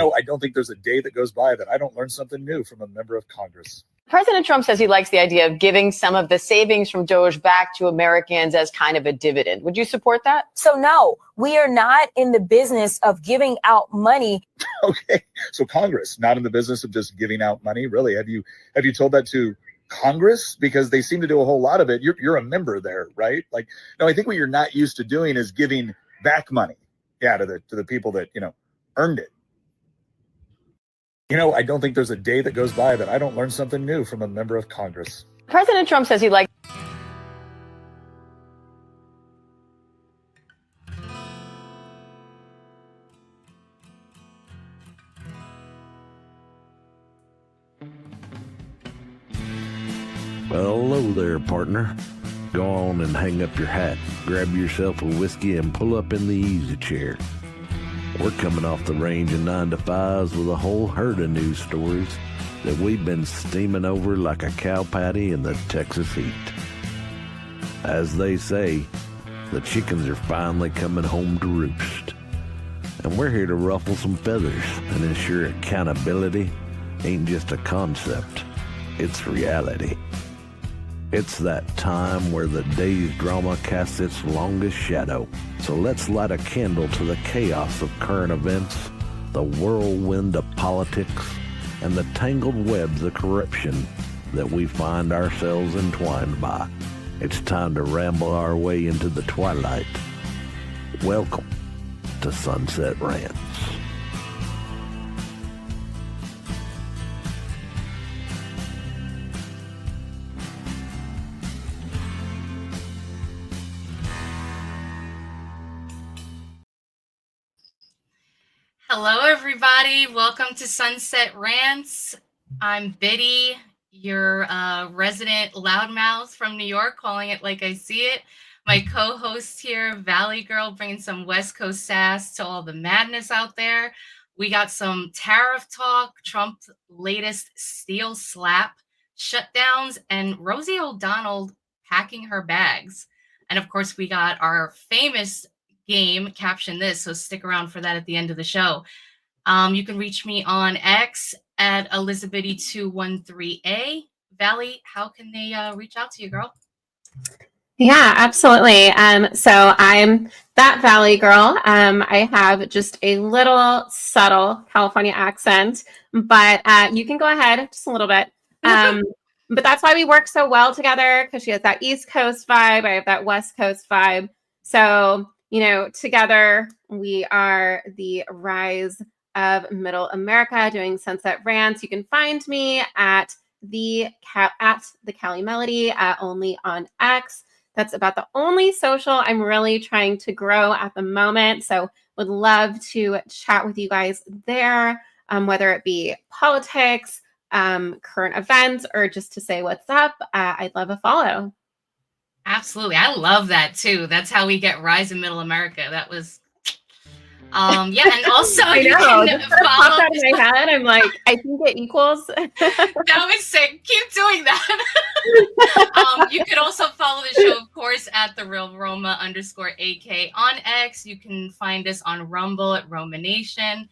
I don't think there's a day that goes by that I don't learn something new from a member of Congress. President Trump says he likes the idea of giving some of the savings from Doge back to Americans as kind of a dividend. Would you support that? So no, we are not in the business of giving out money. Okay, so Congress, not in the business of just giving out money. Really, have you told that to Congress? Because they seem to do a whole lot of it. You're a member there, right? Like, no, I think what you're not used to doing is giving back money, to the people that earned it. I don't think there's a day that goes by that I don't learn something new from a member of Congress. President Trump says he likes. Well, hello there, partner. Go on and hang up your hat, grab yourself a whiskey, and pull up in the easy chair. We're coming off the range of 9 to 5s with a whole herd of news stories that we've been steaming over like a cow patty in the Texas heat. As they say, the chickens are finally coming home to roost. And we're here to ruffle some feathers and ensure accountability ain't just a concept, it's reality. It's that time where the day's drama casts its longest shadow. So let's light a candle to the chaos of current events, the whirlwind of politics, and the tangled webs of corruption that we find ourselves entwined by. It's time to ramble our way into the twilight. Welcome to Sunset Rants. Hello, everybody. Welcome to Sunset Rants. I'm Biddy, your resident loudmouth from New York, calling it like I see it. My co-host here, Valley Girl, bringing some West Coast sass to all the madness out there. We got some tariff talk, Trump's latest steel slap, shutdowns, and Rosie O'Donnell packing her bags. And of course, we got our famous game, Caption This, so stick around for that at the end of the show. You can reach me on X at Elizabeth213A. Valley, how can they reach out to you, girl? Yeah, absolutely. So I'm that Valley Girl. I have just a little subtle California accent, but you can go ahead just a little bit. But that's why we work so well together, because she has that East Coast vibe. I have that West Coast vibe. So together we are the rise of Middle America doing Sunset Rants. You can find me at the Cali Melody, only on X. That's about the only social I'm really trying to grow at the moment. So would love to chat with you guys there, whether it be politics, current events, or just to say what's up. I'd love a follow. Absolutely. I love that too. That's how we get Rise in Middle America. That was, yeah. And also you can follow. Out of my head. I'm like, I think it equals. That was sick. Keep doing that. You could also follow the show, of course, at the Real Roma _AK on X. You can find us on Rumble at Roma Nation.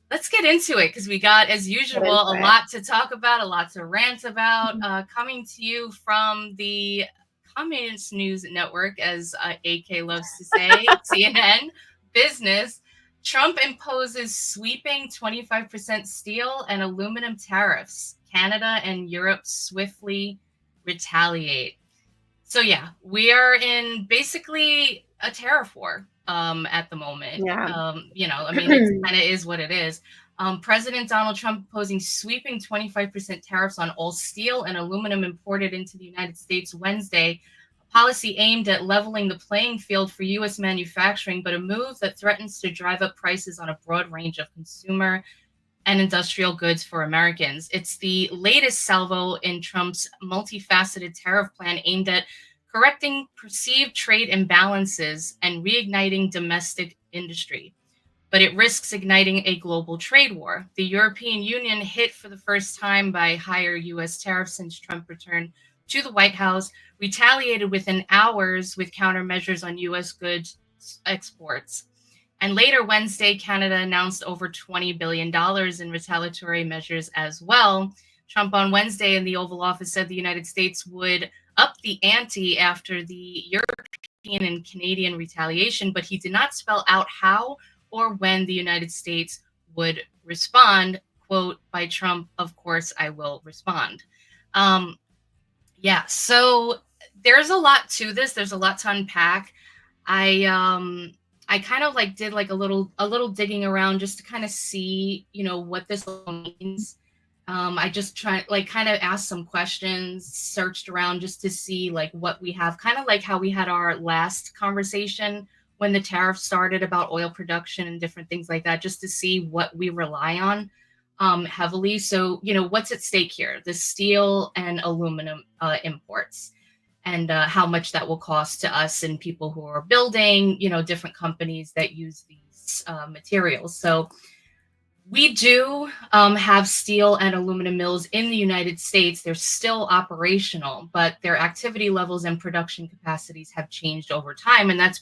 Let's get into it, because we got, as usual, a lot to talk about, a lot to rant about. Coming to you from the Communist News Network, as AK loves to say, CNN Business. Trump imposes sweeping 25% steel and aluminum tariffs. Canada and Europe swiftly retaliate. So yeah, we are in basically a tariff war at the moment. Yeah. It kind of is what it is. President Donald Trump imposing sweeping 25% tariffs on all steel and aluminum imported into the United States Wednesday, a policy aimed at leveling the playing field for U.S. manufacturing, but a move that threatens to drive up prices on a broad range of consumer and industrial goods for Americans. It's the latest salvo in Trump's multifaceted tariff plan aimed at correcting perceived trade imbalances and reigniting domestic industry. But it risks igniting a global trade war. The European Union, hit for the first time by higher U.S. tariffs since Trump returned to the White House, retaliated within hours with countermeasures on U.S. goods exports. And later Wednesday, Canada announced over $20 billion in retaliatory measures as well. Trump on Wednesday in the Oval Office said the United States would up the ante after the European and Canadian retaliation, but he did not spell out how or when the United States would respond. Quote by Trump, "Of course I will respond." Yeah, so there's a lot to this. There's a lot to unpack. I kind of like did like a little digging around just to kind of see, what this means. I just kind of asked some questions, searched around just to see like what we have, kind of like how we had our last conversation when the tariffs started about oil production and different things like that, just to see what we rely on heavily. So, what's at stake here? The steel and aluminum imports, and how much that will cost to us and people who are building, different companies that use these materials. So we do have steel and aluminum mills in the United States. They're still operational, but their activity levels and production capacities have changed over time. And that's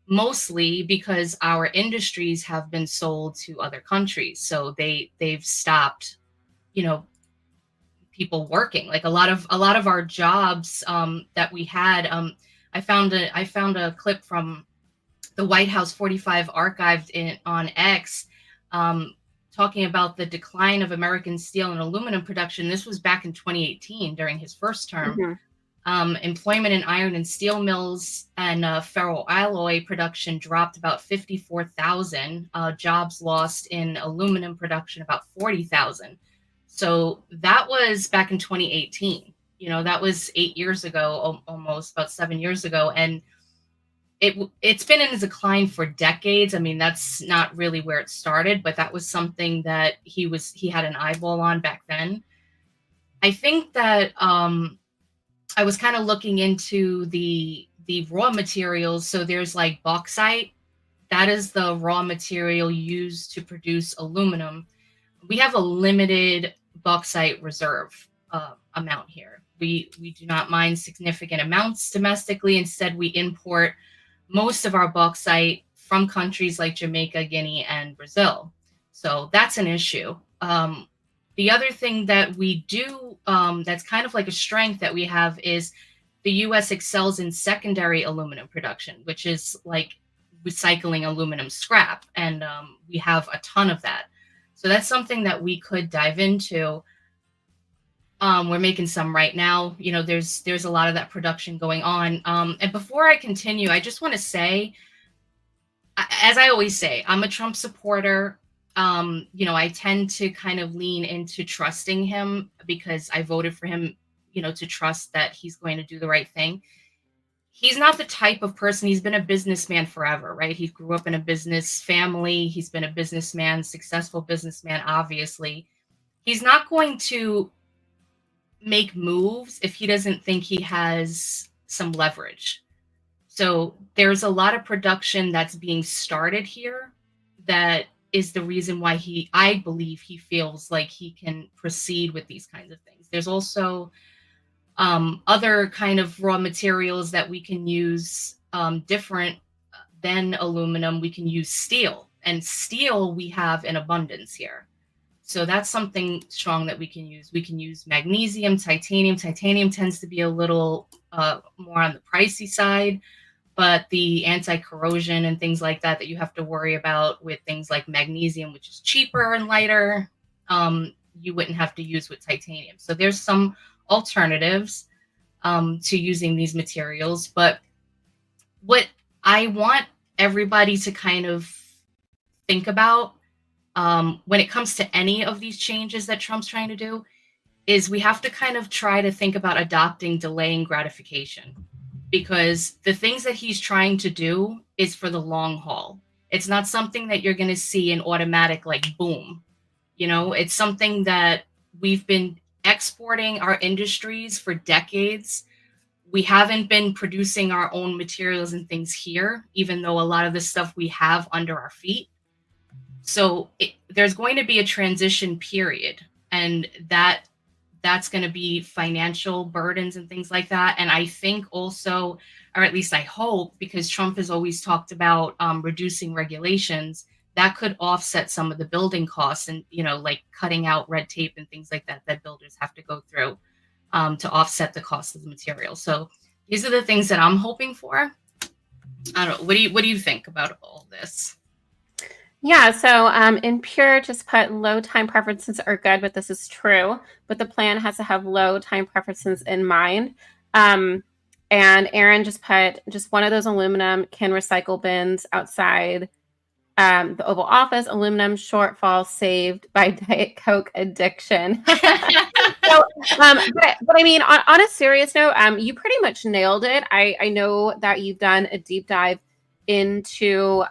mostly because our industries have been sold to other countries. So they've stopped, people working. Like a lot of our jobs that we had. I found a clip from the White House 45 archived on X, talking about the decline of American steel and aluminum production. This was back in 2018 during his first term. Mm-hmm. Employment in iron and steel mills and ferroalloy production dropped about 54,000. Jobs lost in aluminum production about 40,000. So that was back in 2018. That was 8 years ago, almost about 7 years ago. And it's been in a decline for decades. I mean, that's not really where it started, but that was something that he had an eyeball on back then. I think that I was kind of looking into the raw materials. So there's like bauxite. That is the raw material used to produce aluminum. We have a limited bauxite reserve amount here. We do not mine significant amounts domestically. Instead, we import most of our bauxite from countries like Jamaica, Guinea, and Brazil. So that's an issue. The other thing that we do that's kind of like a strength that we have is the U.S. excels in secondary aluminum production, which is like recycling aluminum scrap. And we have a ton of that. So that's something that we could dive into. We're making some right now. There's a lot of that production going on. And before I continue, I just want to say, as I always say, I'm a Trump supporter. I tend to kind of lean into trusting him because I voted for him, to trust that he's going to do the right thing. He's not the type of person, he's been a businessman forever, right? He grew up in a business family. He's been a businessman, successful businessman, obviously. He's not going to make moves if he doesn't think he has some leverage. So there's a lot of production that's being started here that is the reason why I believe he feels like he can proceed with these kinds of things. There's also other kind of raw materials that we can use different than aluminum. We can use steel, and steel we have in abundance here. So that's something strong that we can use. We can use magnesium, titanium. Titanium tends to be a little more on the pricey side, but the anti-corrosion and things like that you have to worry about with things like magnesium, which is cheaper and lighter, you wouldn't have to use with titanium. So there's some alternatives to using these materials. But what I want everybody to kind of think about when it comes to any of these changes that Trump's trying to do is we have to kind of try to think about adopting delaying gratification, because the things that he's trying to do is for the long haul. It's not something that you're going to see in automatic, like boom. It's something that we've been exporting our industries for decades. We haven't been producing our own materials and things here, even though a lot of the stuff we have under our feet. So there's going to be a transition period, and that that's going to be financial burdens and things like that. And I think also, or at least I hope, because Trump has always talked about reducing regulations, that could offset some of the building costs and, like cutting out red tape and things like that that builders have to go through to offset the cost of the material. So these are the things that I'm hoping for. I don't know. What do you think about all this? Yeah, so in Pure, just put low time preferences are good, but this is true. But the plan has to have low time preferences in mind. And Aaron just put just one of those aluminum can recycle bins outside the Oval Office. Aluminum shortfall saved by Diet Coke addiction. So, but I mean, on a serious note, you pretty much nailed it. I know that you've done a deep dive into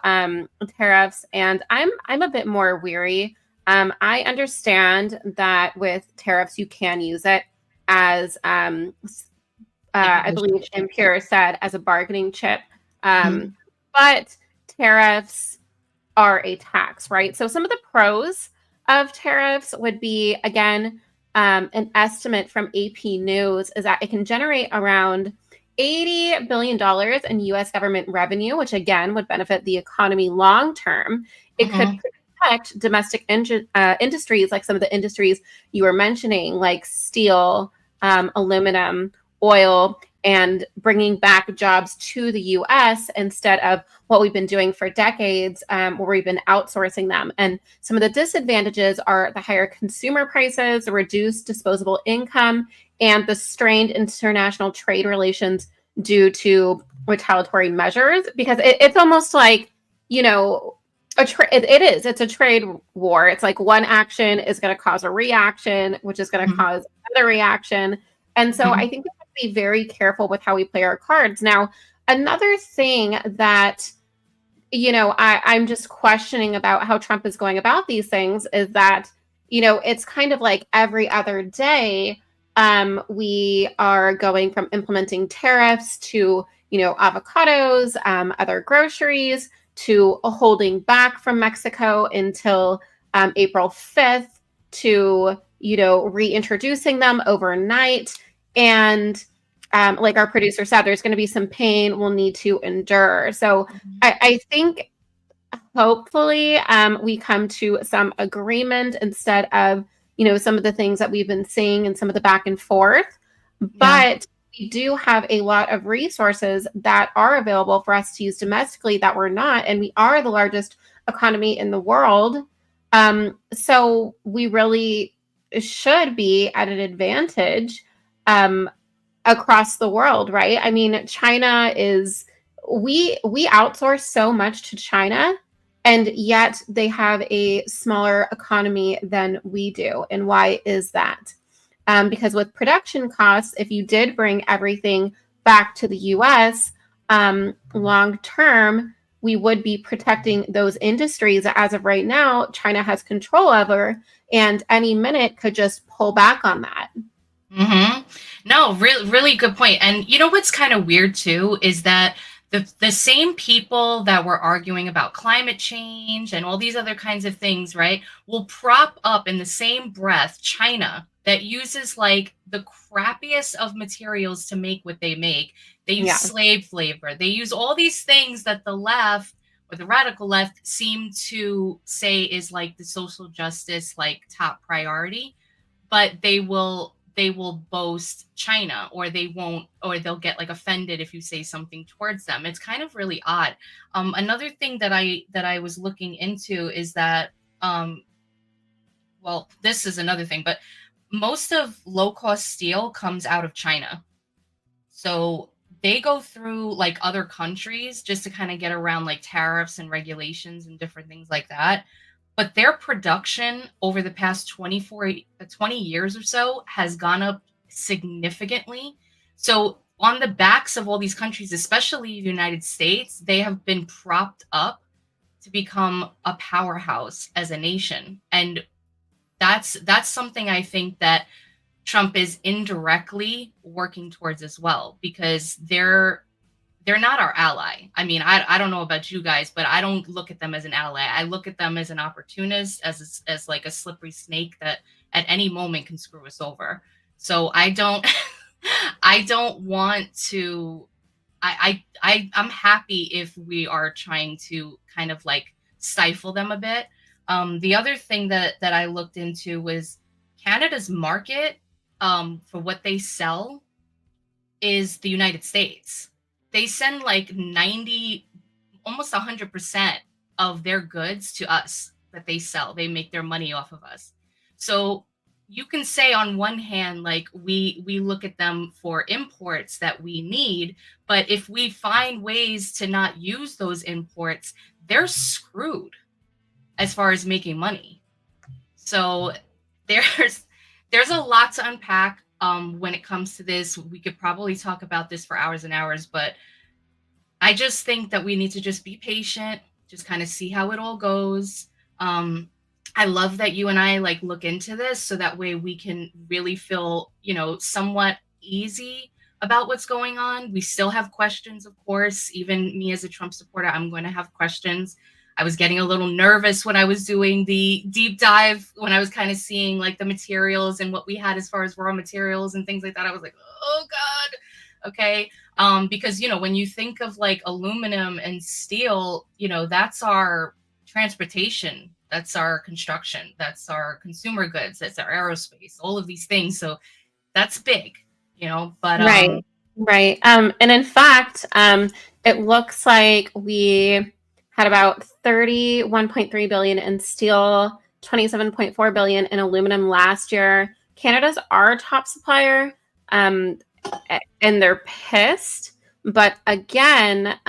tariffs, and I'm a bit more weary. I understand that with tariffs, you can use it as, I believe Impure said, as a bargaining chip. But tariffs are a tax, right? So some of the pros of tariffs would be, again, an estimate from AP News is that it can generate around $80 billion in U.S. government revenue, which again would benefit the economy long term. It could protect domestic industries, like some of the industries you were mentioning, like steel, aluminum, oil, and bringing back jobs to the U.S. instead of what we've been doing for decades, where we've been outsourcing them. And some of the disadvantages are the higher consumer prices, the reduced disposable income, and the strained international trade relations due to retaliatory measures. Because it's almost like, it's a trade war. It's like one action is going to cause a reaction, which is going to cause another reaction. And so I think we have to be very careful with how we play our cards. Now, another thing that, I'm just questioning about how Trump is going about these things is that, it's kind of like every other day, we are going from implementing tariffs to, avocados, other groceries, to holding back from Mexico until April 5th, to, reintroducing them overnight. And like our producer said, there's going to be some pain we'll need to endure. So I think hopefully we come to some agreement instead of, some of the things that we've been seeing and some of the back and forth. But we do have a lot of resources that are available for us to use domestically that we're not. And we are the largest economy in the world. So we really should be at an advantage across the world, right? I mean, China is, we outsource so much to China, and yet they have a smaller economy than we do. And why is that? Because with production costs, if you did bring everything back to the US, long term, we would be protecting those industries that as of right now, China has control over, and any minute could just pull back on that. No, really good point. And what's kind of weird too is that the same people that were arguing about climate change and all these other kinds of things, right, will prop up in the same breath China that uses like the crappiest of materials to make what they make. They use slave labor. They use all these things that the left or the radical left seem to say is like the social justice, like top priority, but they will boast China, or they won't, or they'll get like offended if you say something towards them. It's kind of really odd. Another thing that I was looking into is that, well, this is another thing, but most of low-cost steel comes out of China. So they go through like other countries just to kind of get around like tariffs and regulations and different things like that. But their production over the past 20 years or so has gone up significantly. So on the backs of all these countries, especially the United States, they have been propped up to become a powerhouse as a nation. And that's something I think that Trump is indirectly working towards as well, because they're not our ally. I mean, I don't know about you guys, but I don't look at them as an ally. I look at them as an opportunist, as like a slippery snake that at any moment can screw us over. So I don't I don't want to I'm happy if we are trying to kind of like stifle them a bit. The other thing that I looked into was Canada's market for what they sell is the United States. They send like 90, almost 100% of their goods to us that they sell. They make their money off of us. So you can say on one hand, like we look at them for imports that we need, but if we find ways to not use those imports, they're screwed as far as making money. So there's a lot to unpack when it comes to this. We could probably talk about this for hours and hours, but I just think that we need to just be patient, just kind of see how it all goes. I love that you and I like look into this so that way we can really feel, somewhat easy about what's going on. We still have questions, of course. Even me as a Trump supporter, I'm going to have questions. I was getting a little nervous when I was doing the deep dive, when I was kind of seeing like the materials and what we had as far as raw materials and things like that. I was like, oh God. Okay. Because, when you think of like aluminum and steel, that's our transportation, that's our construction, that's our consumer goods, that's our aerospace, all of these things. So that's big, but right. And in fact, it looks like we had about 31.3 billion in steel, 27.4 billion in aluminum last year. Canada's our top supplier, and they're pissed. But again,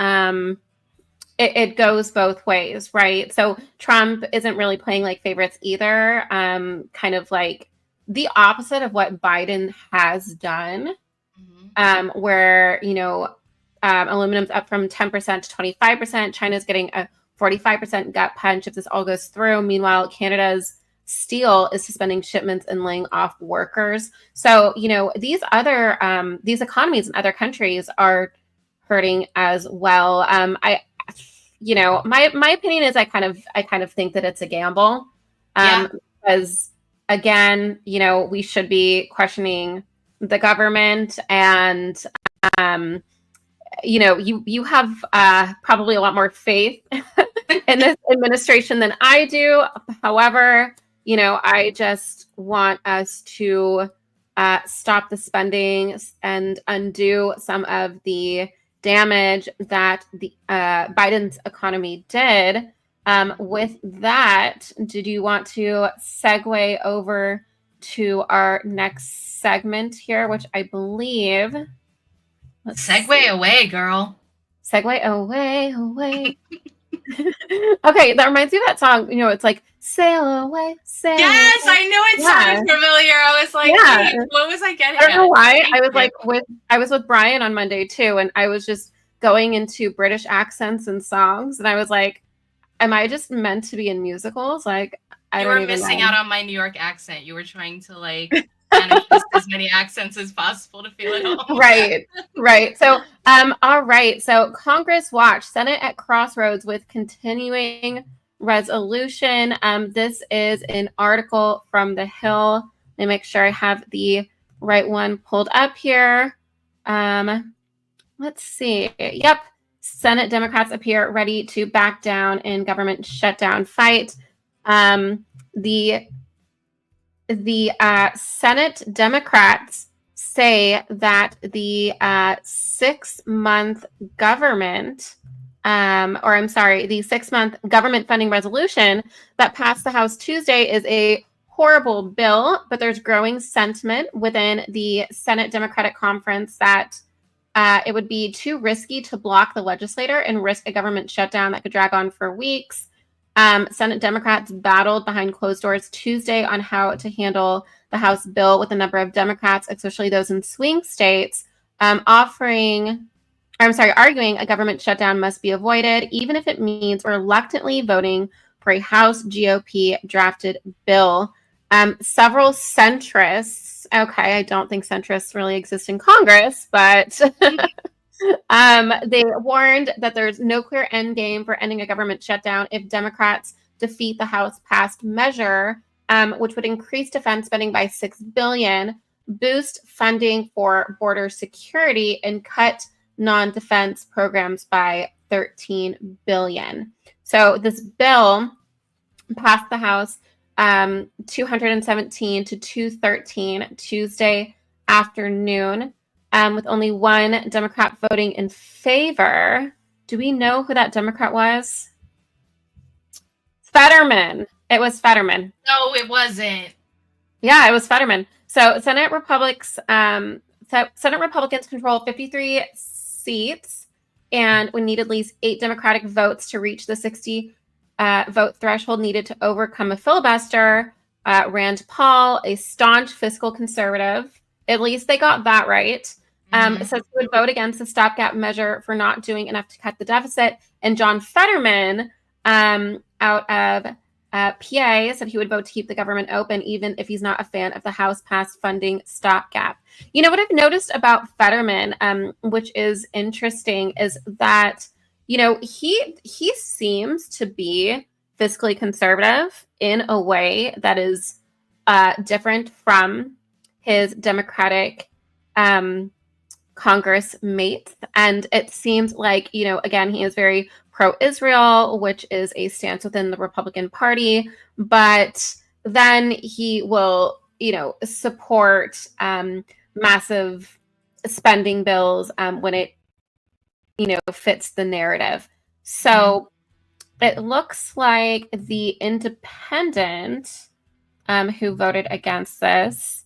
it goes both ways, right? So Trump isn't really playing like favorites either. Kind of like the opposite of what Biden has done, where, aluminum's up from 10% to 25%. China's getting a 45% gut punch if this all goes through. Meanwhile, Canada's steel is suspending shipments and laying off workers. So, these economies in other countries are hurting as well. My opinion is I kind of think that it's a gamble. Because again, we should be questioning the government, and you have probably a lot more faith in this administration than I do. However, I just want us to stop the spending and undo some of the damage that the Biden's economy did. With that, did you want to segue over to our next segment here, which I believe... away, girl. Segue away. Okay, that reminds me of that song. It's like sail away, sail. Yes, away. I knew it sounded familiar. I was like, Yeah. wait, what was I getting? I don't know why. Thank I was with Brian on Monday too, and I was just going into British accents and songs, and I was like, am I just meant to be in musicals? Like, I don't even know. You were missing out on my New York accent. You were trying to like manifest as many accents as possible to feel at home. Right. So, all right. So Congress watch, Senate at crossroads with continuing resolution. This is an article from The Hill. Let me make sure I have the right one pulled up here. Let's see. Yep. Senate Democrats appear ready to back down in government shutdown fight. The Senate Democrats say that the 6-month government, the 6-month government funding resolution that passed the House Tuesday is a horrible bill, but there's growing sentiment within the Senate Democratic Conference that it would be too risky to block the legislator and risk a government shutdown that could drag on for weeks. Senate Democrats battled behind closed doors Tuesday on how to handle the House bill, with a number of Democrats, especially those in swing states, arguing a government shutdown must be avoided, even if it means reluctantly voting for a House GOP drafted bill. Several centrists, I don't think centrists really exist in Congress, but they warned that there's no clear end game for ending a government shutdown if Democrats defeat the House passed measure, which would increase defense spending by $6 billion. boost funding for border security and cut non-defense programs by $13 billion. So this bill passed the House 217 to 213 Tuesday afternoon, with only one Democrat voting in favor. Do we know who that Democrat was? Fetterman. It was Fetterman. No, it wasn't. Yeah, it was Fetterman. So Senate Republicans control 53 seats, and we need at least 8 Democratic votes to reach the 60 vote threshold needed to overcome a filibuster. Rand Paul, a staunch fiscal conservative, at least they got that right, says he would vote against the stopgap measure for not doing enough to cut the deficit. And John Fetterman, out of PA, said he would vote to keep the government open, even if he's not a fan of the House-passed funding stopgap. You know what I've noticed about Fetterman, which is interesting, is that he seems to be fiscally conservative in a way that is different from his Democratic Congress mates. And it seems like, again, he is very pro-Israel, which is a stance within the Republican Party, but then he will, support massive spending bills when it, fits the narrative. So it looks like the independent who voted against this,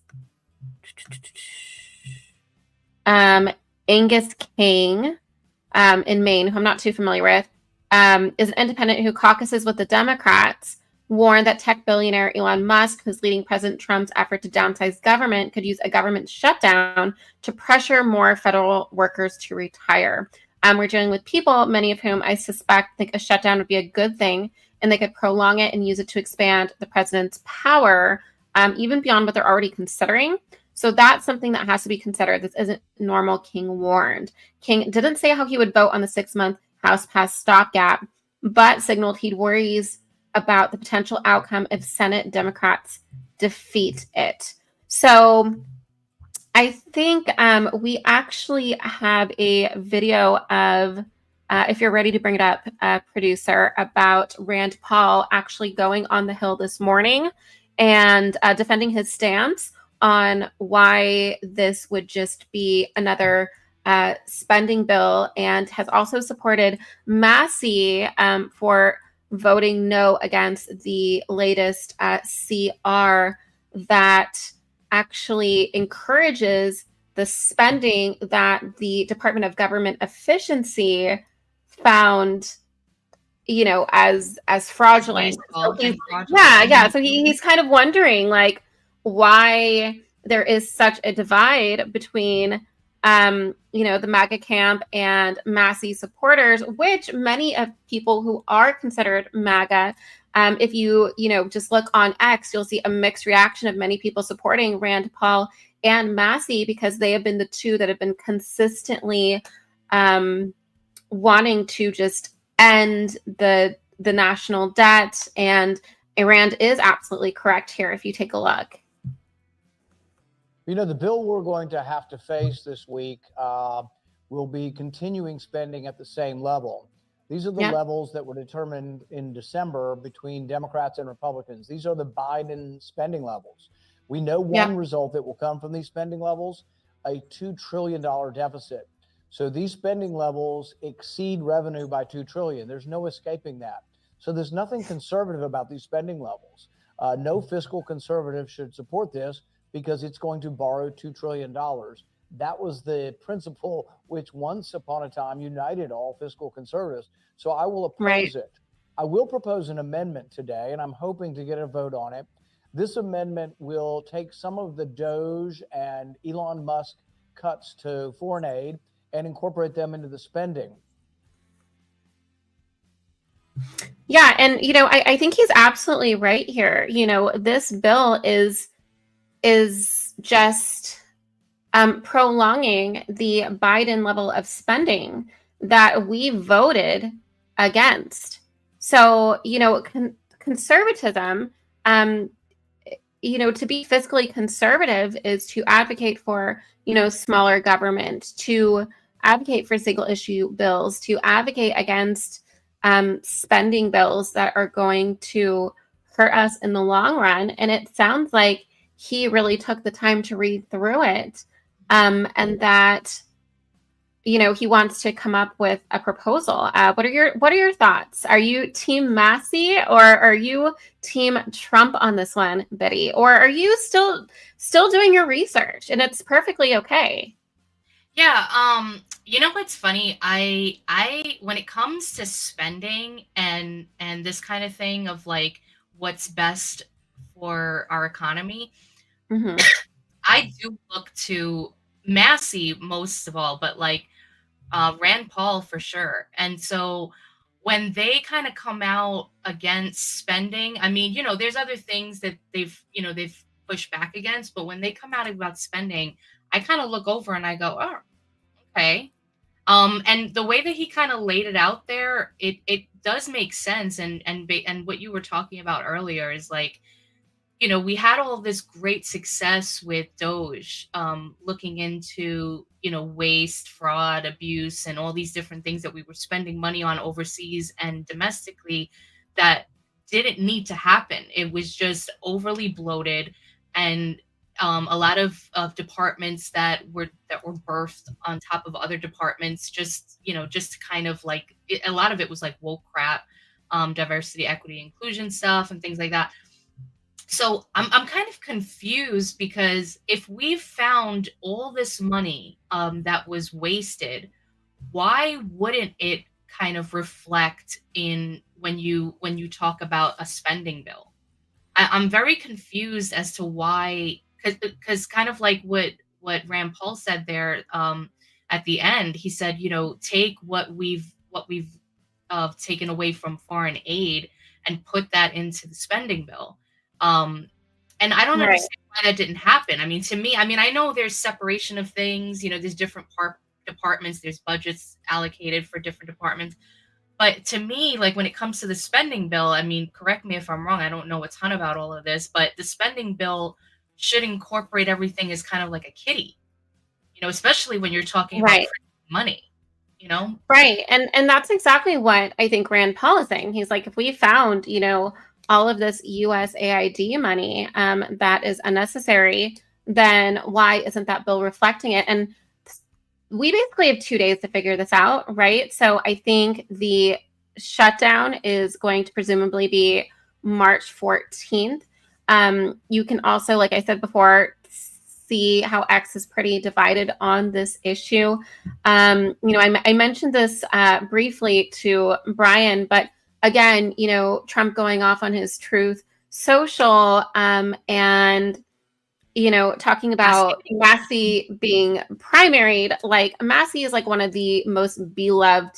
Angus King in Maine, who I'm not too familiar with, is an independent who caucuses with the Democrats, warned that tech billionaire Elon Musk, who's leading President Trump's effort to downsize government, could use a government shutdown to pressure more federal workers to retire. We're dealing with people, many of whom I suspect think a shutdown would be a good thing, and they could prolong it and use it to expand the president's power, even beyond what they're already considering. So that's something that has to be considered. This isn't normal, King warned. King didn't say how he would vote on the 6-month House-passed stopgap, but signaled he'd worries about the potential outcome if Senate Democrats defeat it. So I think we actually have a video of, if you're ready to bring it up, producer, about Rand Paul actually going on the Hill this morning and defending his stance on why this would just be another spending bill, and has also supported Massey for voting no against the latest CR that actually encourages the spending that the Department of Government Efficiency found, as fraudulent. So so he's kind of wondering, like, why there is such a divide between the MAGA camp and Massey supporters, which many of people who are considered MAGA, if you just look on X, you'll see a mixed reaction of many people supporting Rand Paul and Massey, because they have been the two that have been consistently wanting to just end the national debt. And Rand is absolutely correct here if you take a look. The bill we're going to have to face this week will be continuing spending at the same level. These are the levels that were determined in December between Democrats and Republicans. These are the Biden spending levels. We know one result that will come from these spending levels, a $2 trillion deficit. So these spending levels exceed revenue by $2 trillion. There's no escaping that. So there's nothing conservative about these spending levels. No fiscal conservative should support this, because it's going to borrow $2 trillion. That was the principle which once upon a time united all fiscal conservatives. So I will oppose it. I will propose an amendment today, and I'm hoping to get a vote on it. This amendment will take some of the Doge and Elon Musk cuts to foreign aid and incorporate them into the spending. Yeah, and I think he's absolutely right here. This bill is just prolonging the Biden level of spending that we voted against. So, conservatism, to be fiscally conservative is to advocate for, smaller government, to advocate for single issue bills, to advocate against spending bills that are going to hurt us in the long run. And it sounds like he really took the time to read through it, and that he wants to come up with a proposal. What are your thoughts? Are you Team Massey or are you Team Trump on this one, Biddy? Or are you still doing your research and it's perfectly okay? Yeah, you know what's funny? I when it comes to spending and this kind of thing of like what's best for our economy, Mm-hmm. I do look to Massey most of all, but like Rand Paul for sure. And so when they kind of come out against spending, I mean, there's other things that they've pushed back against, but when they come out about spending, I kind of look over and I go, oh, okay. And the way that he kind of laid it out there, it does make sense. And what you were talking about earlier is like, we had all this great success with Doge, looking into, waste, fraud, abuse, and all these different things that we were spending money on overseas and domestically that didn't need to happen. It was just overly bloated, and a lot of departments that were birthed on top of other departments, just to kind of like a lot of it was like woke crap, diversity, equity, inclusion stuff, and things like that. So I'm kind of confused because if we've found all this money that was wasted, why wouldn't it kind of reflect in when you talk about a spending bill? I'm very confused as to why, because kind of like what Rand Paul said there at the end, he said, take what we've taken away from foreign aid and put that into the spending bill. And I don't understand why that didn't happen. I mean, to me, I know there's separation of things, there's different departments, there's budgets allocated for different departments. But to me, like when it comes to the spending bill, I mean, correct me if I'm wrong, I don't know a ton about all of this, but the spending bill should incorporate everything as kind of like a kitty, especially when you're talking about money, Right. And that's exactly what I think Rand Paul is saying. He's like, if we found, all of this USAID money that is unnecessary, then why isn't that bill reflecting it? And we basically have 2 days to figure this out, right? So I think the shutdown is going to presumably be March 14th. You can also, like I said before, see how X is pretty divided on this issue. I mentioned this briefly to Brian, but again, Trump going off on his Truth Social and, talking about Massey being primaried. Like Massey is like one of the most beloved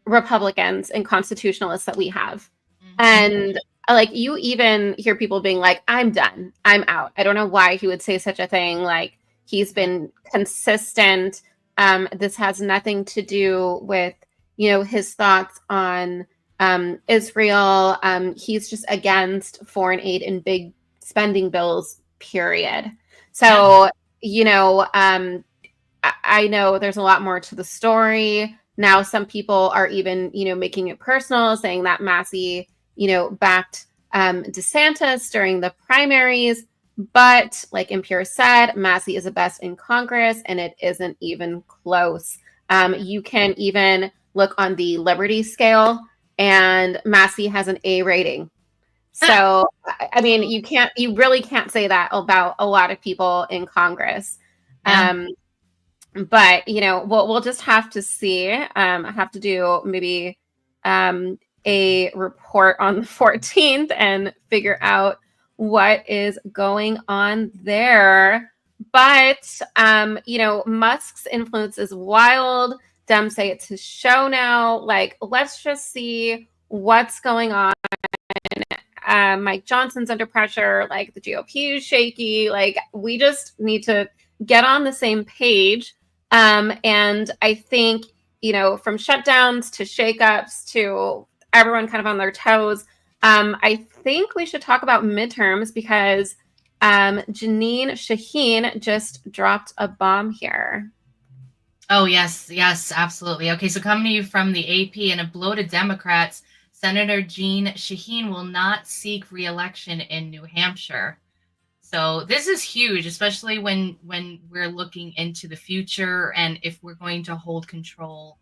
Republicans and constitutionalists that we have. Mm-hmm. And like you even hear people being like, I'm done, I'm out. I don't know why he would say such a thing. Like he's been consistent. This has nothing to do with, his thoughts on Israel. He's just against foreign aid and big spending bills, period. So, I know there's a lot more to the story. Now, some people are even, making it personal, saying that Massey, backed DeSantis during the primaries. But like Impure said, Massey is the best in Congress, and it isn't even close. You can even look on the Liberty scale, and Massey has an A rating. So, I mean, you really can't say that about a lot of people in Congress. Yeah. But, we'll just have to see. I have to do maybe a report on the 14th and figure out what is going on there. But, Musk's influence is wild. Dems say it's his show now. Like, let's just see what's going on. Mike Johnson's under pressure. Like, the GOP is shaky. Like, we just need to get on the same page. And I think, from shutdowns to shakeups to everyone kind of on their toes, I think we should talk about midterms because Janine Shaheen just dropped a bomb here. Oh, yes, absolutely. Okay, so coming to you from the AP, in a blow to Democrats, Senator Jeanne Shaheen will not seek re-election in New Hampshire. So this is huge, especially when we're looking into the future and if we're going to hold control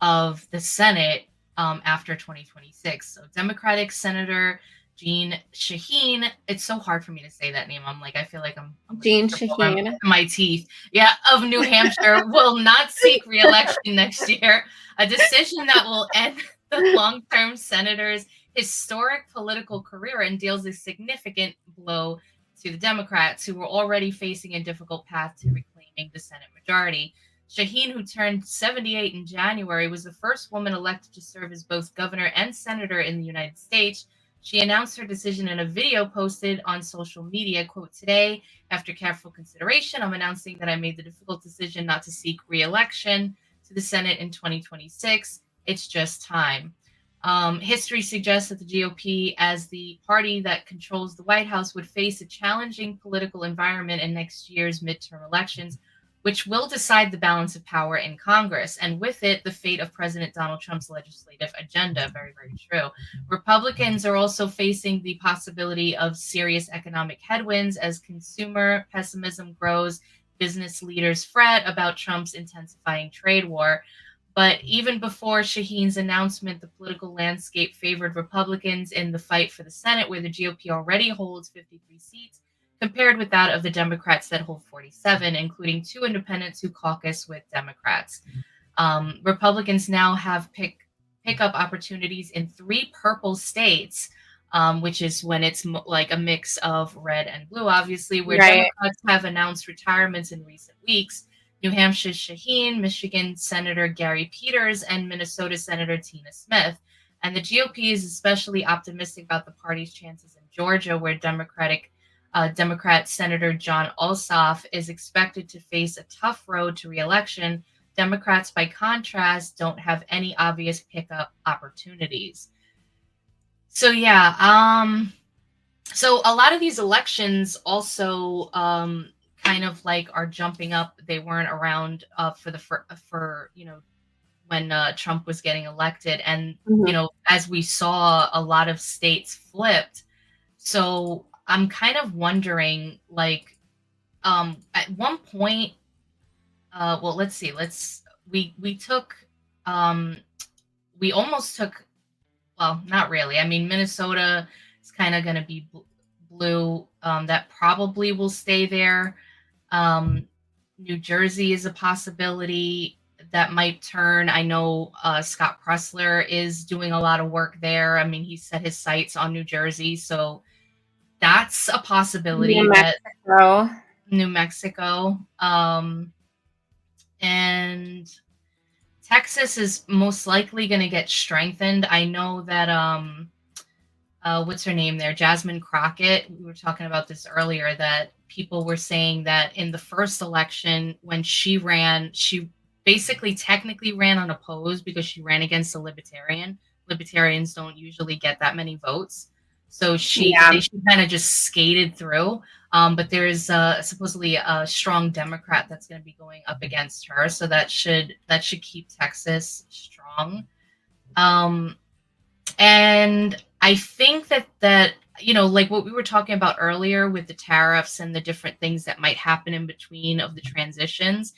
of the Senate after 2026. So Democratic Senator Jeanne Shaheen, it's so hard for me to say that name. I feel like I'm Jeanne Shaheen. my teeth. Yeah, of New Hampshire will not seek re-election next year. A decision that will end the long-term senator's historic political career and deals a significant blow to the Democrats, who were already facing a difficult path to reclaiming the Senate majority. Shaheen, who turned 78 in January, was the first woman elected to serve as both governor and senator in the United States. She announced her decision in a video posted on social media. Quote, "Today, after careful consideration, I'm announcing that I made the difficult decision not to seek re-election to the Senate in 2026. It's just time." History suggests that the GOP, as the party that controls the White House, would face a challenging political environment in next year's midterm elections, which will decide the balance of power in Congress, and with it, the fate of President Donald Trump's legislative agenda. Very, very true. Republicans are also facing the possibility of serious economic headwinds as consumer pessimism grows, business leaders fret about Trump's intensifying trade war. But even before Shaheen's announcement, the political landscape favored Republicans in the fight for the Senate, where the GOP already holds 53 seats, compared with that of the Democrats that hold 47, including 2 independents who caucus with Democrats. Republicans now have pickup opportunities in 3 purple states, which is when it's like a mix of red and blue, obviously, where Democrats have announced retirements in recent weeks. New Hampshire's Shaheen, Michigan Senator Gary Peters, and Minnesota Senator Tina Smith. And the GOP is especially optimistic about the party's chances in Georgia, where Democrat Senator John Ossoff is expected to face a tough road to re-election. Democrats, by contrast, don't have any obvious pickup opportunities. So yeah, so a lot of these elections also kind of like are jumping up. They weren't around for when Trump was getting elected, and as we saw, a lot of states flipped. So I'm kind of wondering, like, at one point, well, let's see, we almost took, well, not really. I mean, Minnesota is kind of going to be blue. That probably will stay there. New Jersey is a possibility that might turn. I know Scott Pressler is doing a lot of work there. I mean, he set his sights on New Jersey, so that's a possibility. New Mexico. And Texas is most likely going to get strengthened. I know that what's her name there? Jasmine Crockett. We were talking about this earlier, that people were saying that in the first election, when she ran, she basically technically ran unopposed because she ran against a libertarian. Libertarians don't usually get that many votes. So she kind of just skated through. But there is supposedly a strong Democrat that's going to be going up against her. So that should keep Texas strong. And I think that like what we were talking about earlier with the tariffs and the different things that might happen in between of the transitions,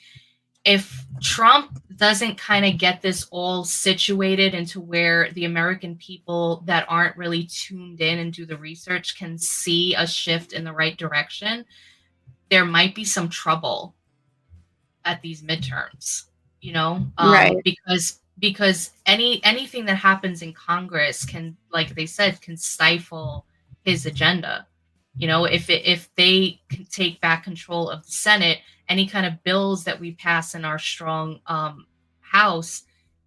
if Trump doesn't kind of get this all situated into where the American people that aren't really tuned in and do the research can see a shift in the right direction, there might be some trouble at these midterms, right? Because anything that happens in Congress can, like they said, can stifle his agenda. If they can take back control of the Senate, any kind of bills that we pass in our strong House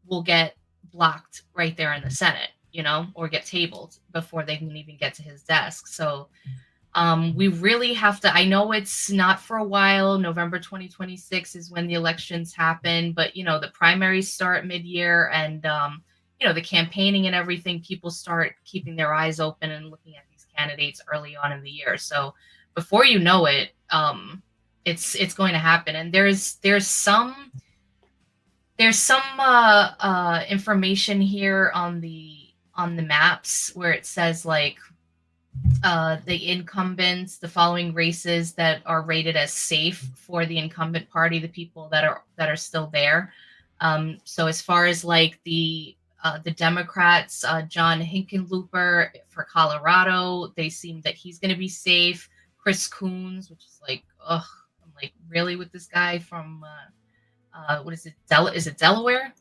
will get blocked right there in the Senate, or get tabled before they can even get to his desk. So we really have to, I know it's not for a while. November 2026 is when the elections happen, but the primaries start mid-year, and the campaigning and everything, people start keeping their eyes open and looking at these candidates early on in the year. So before you know it, it's going to happen. And there's some information here on the maps where it says like the incumbents, the following races that are rated as safe for the incumbent party, the people that are still there. So as far as like the Democrats, John Hickenlooper for Colorado, they seem that he's going to be safe. Chris Coons, which is like, ugh, I'm like, really with this guy from what is it? Is it Delaware?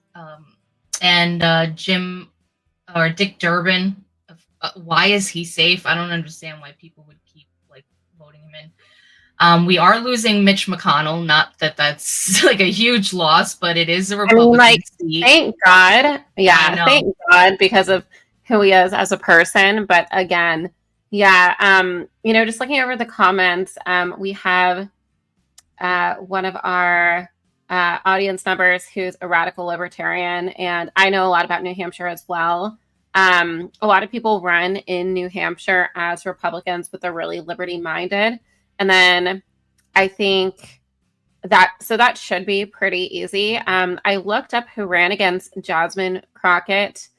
And Dick Durbin. Why is he safe? I don't understand why people would keep like voting him in. We are losing Mitch McConnell. Not that that's like a huge loss, but it is a Republican seat. Thank God. Yeah, thank God because of who he is as a person. But again, yeah, just looking over the comments, we have one of our audience members who's a radical libertarian, and I know a lot about New Hampshire as well. A lot of people run in New Hampshire as Republicans, but they're really liberty minded. And then I think that should be pretty easy. I looked up who ran against Jasmine Crockett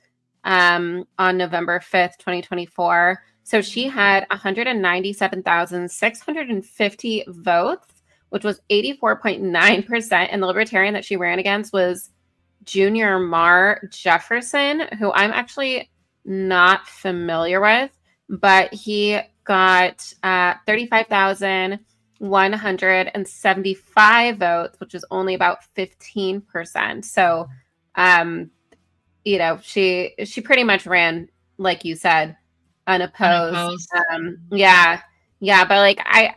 on November 5th, 2024. So she had 197,650 votes, which was 84.9%. And the libertarian that she ran against was Junior Mar Jefferson, who I'm actually not familiar with, but he got 35,175 votes, which is only about 15%. So, she pretty much ran, like you said, unopposed. Yeah, but like I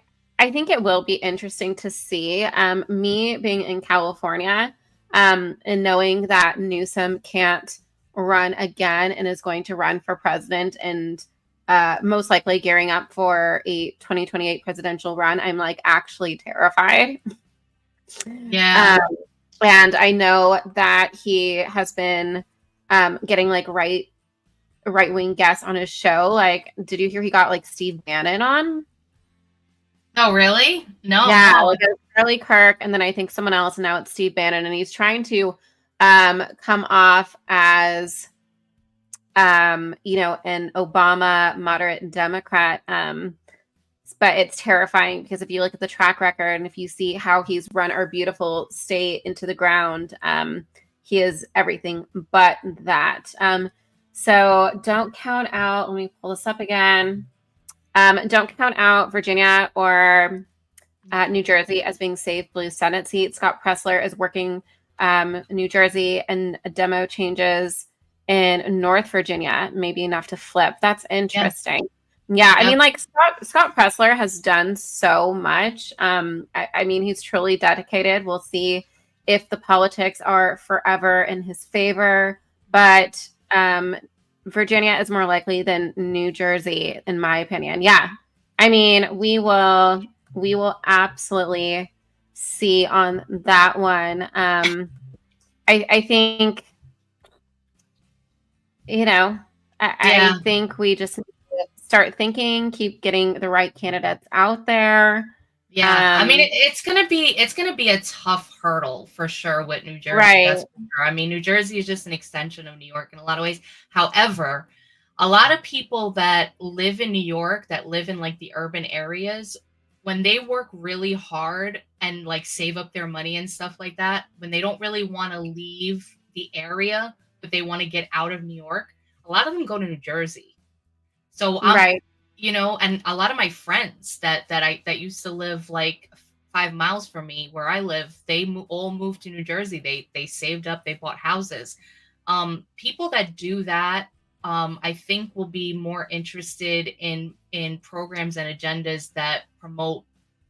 think it will be interesting to see. Me being in California. And knowing that Newsom can't run again and is going to run for president and most likely gearing up for a 2028 presidential run, I'm like actually terrified. Yeah. And I know that he has been getting like right-wing guests on his show. Like, did you hear he got like Steve Bannon on? Oh, really? No. Yeah, no. like it's Charlie Kirk, and then I think someone else, and now it's Steve Bannon, and he's trying to come off as an Obama moderate Democrat. But it's terrifying because if you look at the track record and if you see how he's run our beautiful state into the ground, he is everything but that. So don't count out, let me pull this up again. Don't count out Virginia or New Jersey as being safe blue Senate seats. Scott Pressler is working New Jersey, and demo changes in North Virginia, maybe enough to flip. That's interesting. Yeah, I mean, like Scott Pressler has done so much. I mean, he's truly dedicated. We'll see if the politics are forever in his favor, but Virginia is more likely than New Jersey, in my opinion. Yeah. I mean, we will absolutely see on that one. I think, I think we just start thinking, keep getting the right candidates out there. Yeah, I mean, it's gonna be a tough hurdle for sure with New Jersey. Right. That's for sure. I mean, New Jersey is just an extension of New York in a lot of ways. However, a lot of people that live in New York, that live in like the urban areas, when they work really hard and like save up their money and stuff like that, when they don't really want to leave the area, but they want to get out of New York, a lot of them go to New Jersey. So right. And a lot of my friends that used to live like 5 miles from me where I live, they all moved to New Jersey. They saved up, they bought houses. People that do that, I think will be more interested in programs and agendas that promote,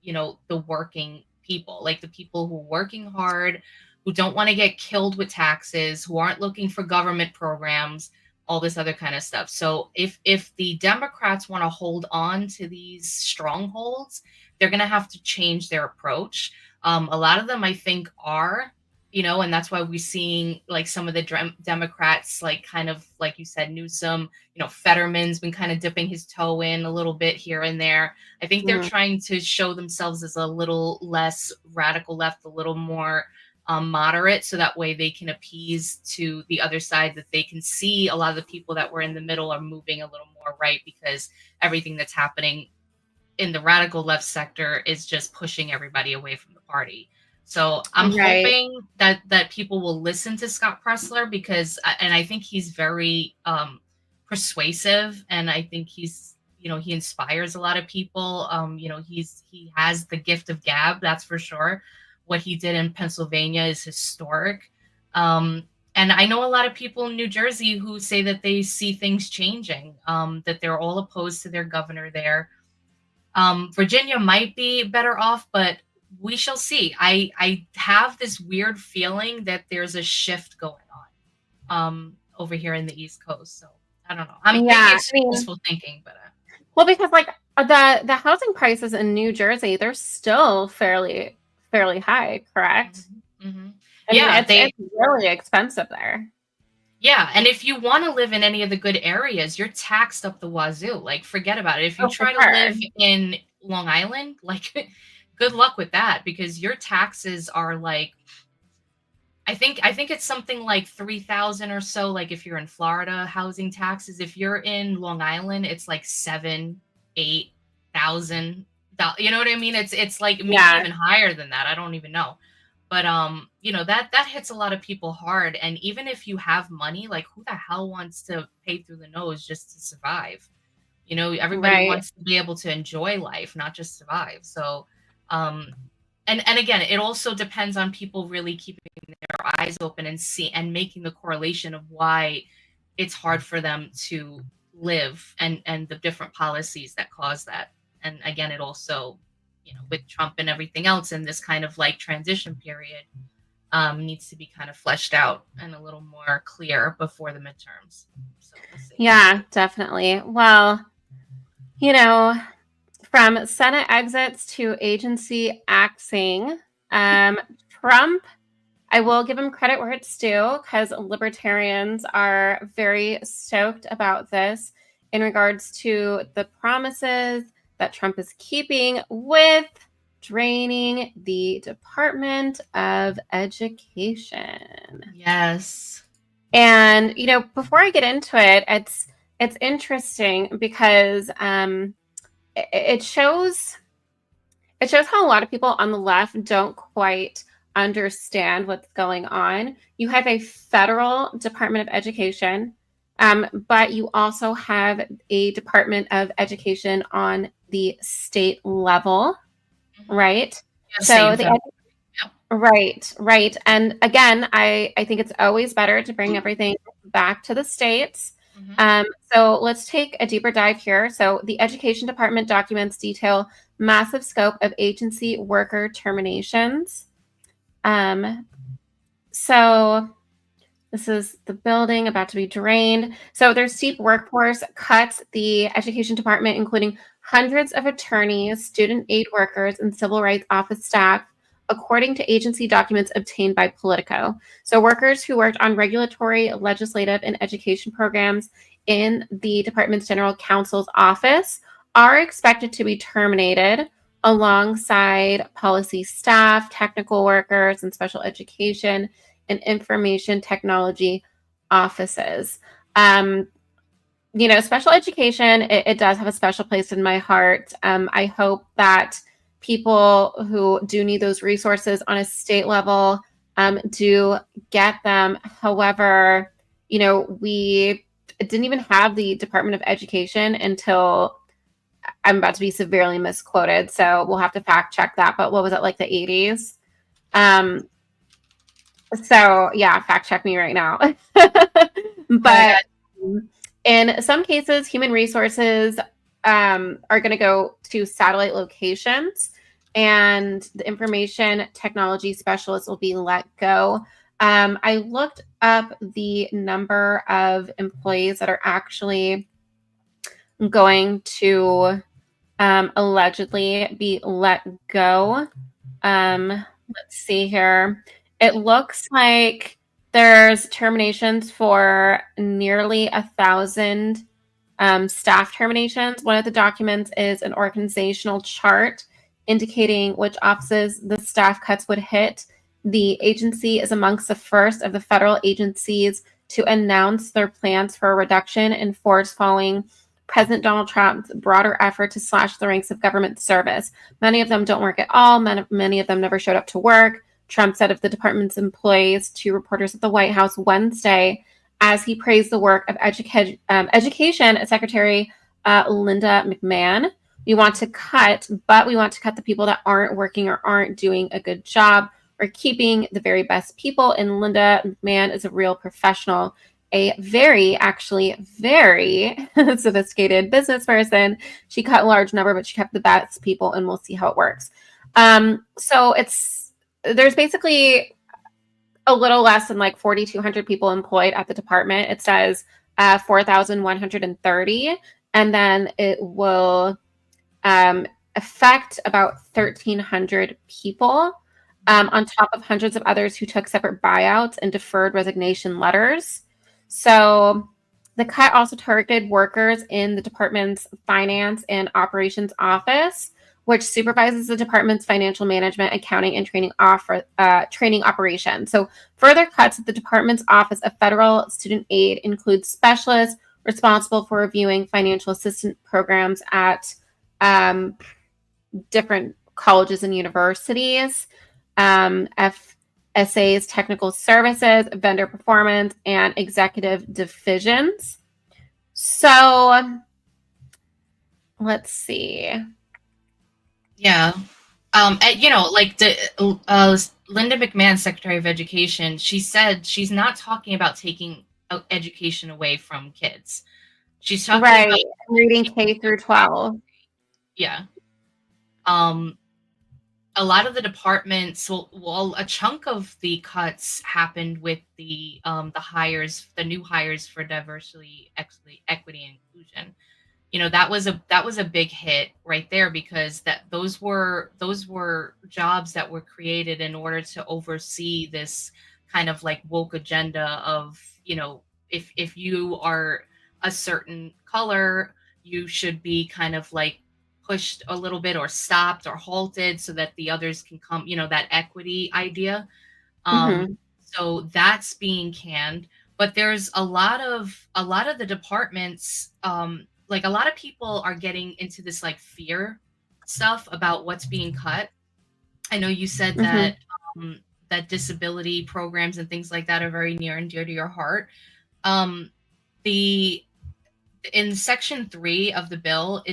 the working people, like the people who are working hard, who don't want to get killed with taxes, who aren't looking for government programs, all this other kind of stuff. So if the Democrats want to hold on to these strongholds, they're going to have to change their approach. A lot of them, I think, are, And that's why we're seeing like some of the Democrats, like kind of like you said, Newsom, Fetterman's been kind of dipping his toe in a little bit here and there. I think they're trying to show themselves as a little less radical left, a little more moderate, so that way they can appease to the other side, that they can see a lot of the people that were in the middle are moving a little more right, because everything that's happening in the radical left sector is just pushing everybody away from the party. So I'm hoping that people will listen to Scott Pressler, because, and I think he's very persuasive, and I think he's, he inspires a lot of people. He has the gift of gab, that's for sure. What he did in Pennsylvania is historic. And I know a lot of people in New Jersey who say that they see things changing, that they're all opposed to their governor there. Virginia might be better off, but we shall see. I have this weird feeling that there's a shift going on over here in the East Coast. So I don't know. Maybe it's wishful thinking, but well, because like the housing prices in New Jersey, they're still fairly high, correct? Mm-hmm. It's really expensive there. Yeah, and if you want to live in any of the good areas, you're taxed up the wazoo. Like, forget about it. If you try to live in Long Island, like, good luck with that, because your taxes are like, I think it's something like 3,000 or so. Like if you're in Florida, housing taxes. If you're in Long Island, it's like 7,000, 8,000. You know what I mean? It's like maybe even higher than that. I don't even know. But that hits a lot of people hard. And even if you have money, like who the hell wants to pay through the nose just to survive? Everybody wants to be able to enjoy life, not just survive. So, and again, it also depends on people really keeping their eyes open and making the correlation of why it's hard for them to live, and the different policies that cause that. And again, it also, with Trump and everything else in this kind of like transition period, needs to be kind of fleshed out and a little more clear before the midterms. So we'll see. Yeah, definitely. Well, from Senate exits to agency axing, Trump, I will give him credit where it's due, because libertarians are very stoked about this in regards to the promises that Trump is keeping with draining the Department of Education. Yes. And, before I get into it, it's interesting because it shows how a lot of people on the left don't quite understand what's going on. You have a federal Department of Education, but you also have a Department of Education on the state level, right? Yeah, so right. And again, I think it's always better to bring everything back to the states. So let's take a deeper dive here. So the Education Department documents detail massive scope of agency worker terminations. So this is the building about to be drained. So their steep workforce cuts the Education Department, including hundreds of attorneys, student aid workers, and civil rights office staff, according to agency documents obtained by Politico. So workers who worked on regulatory, legislative, and education programs in the department's general counsel's office are expected to be terminated alongside policy staff, technical workers, and special education and information technology offices. Special education, it does have a special place in my heart. I hope that people who do need those resources on a state level do get them. However, we didn't even have the Department of Education until, I'm about to be severely misquoted, so we'll have to fact check that. But what was it, like the 80s? So yeah, fact check me right now. But in some cases, human resources are going to go to satellite locations, and the information technology specialists will be let go. I looked up the number of employees that are actually going to allegedly be let go. Let's see here. It looks like there's terminations for nearly 1,000 staff terminations. One of the documents is an organizational chart indicating which offices the staff cuts would hit. The agency is amongst the first of the federal agencies to announce their plans for a reduction in force following President Donald Trump's broader effort to slash the ranks of government service. Many of them don't work at all. Many of them never showed up to work. Trump said of the department's employees to reporters at the White House Wednesday as he praised the work of Education Secretary Linda McMahon. We want to cut the people that aren't working or aren't doing a good job. We're keeping the very best people. And Linda McMahon is a real professional, a very sophisticated business person. She cut a large number, but she kept the best people, and we'll see how it works. So there's basically a little less than like 4,200 people employed at the department. It says 4,130, and then it will affect about 1,300 people, on top of hundreds of others who took separate buyouts and deferred resignation letters. So the cut also targeted workers in the department's finance and operations office, which supervises the department's financial management, accounting, and training operations. So further cuts at the department's Office of Federal Student Aid include specialists responsible for reviewing financial assistance programs at different colleges and universities, FSA's technical services, vendor performance, and executive divisions. So let's see. Yeah. Like Linda McMahon, Secretary of Education, she said she's not talking about taking education away from kids. She's talking about reading K through 12. Yeah. A lot of the departments, a chunk of the cuts happened with the hires, the new hires for diversity, equity, and inclusion. That was a big hit right there, because those were jobs that were created in order to oversee this kind of like woke agenda of, if you are a certain color, you should be kind of like pushed a little bit or stopped or halted so that the others can come, that equity idea. So that's being canned. But there's a lot of the departments, like a lot of people are getting into this like fear stuff about what's being cut. I know you said that that disability programs and things like that are very near and dear to your heart. In Section 3 of the bill,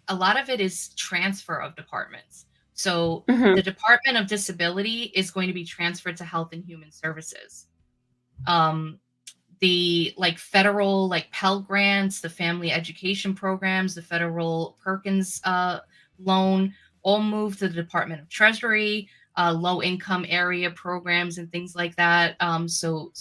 a lot of it is transfer of departments. So the Department of Disability is going to be transferred to Health and Human Services. The federal Pell Grants, the family education programs, the federal Perkins loan, all moved to the Department of Treasury. Low income area programs and things like that. So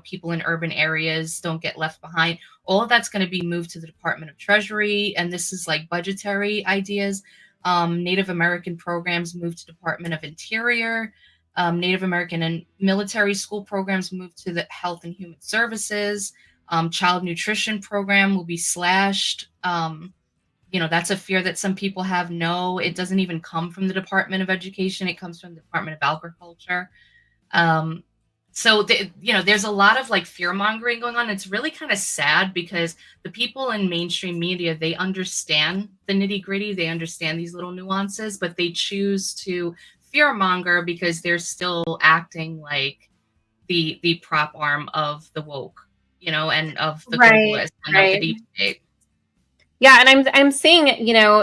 people in urban areas don't get left behind. All of that's going to be moved to the Department of Treasury, and this is like budgetary ideas. Native American programs moved to Department of Interior. Native American and military school programs moved to the Health and Human Services. Child nutrition program will be slashed. That's a fear that some people have. No, it doesn't even come from the Department of Education. It comes from the Department of Agriculture. So there's a lot of like fear mongering going on. It's really kind of sad because the people in mainstream media, they understand the nitty gritty. They understand these little nuances, but they choose to fear monger because they're still acting like the prop arm of the woke, and of the globalists and of the deep state. Yeah, and I'm seeing,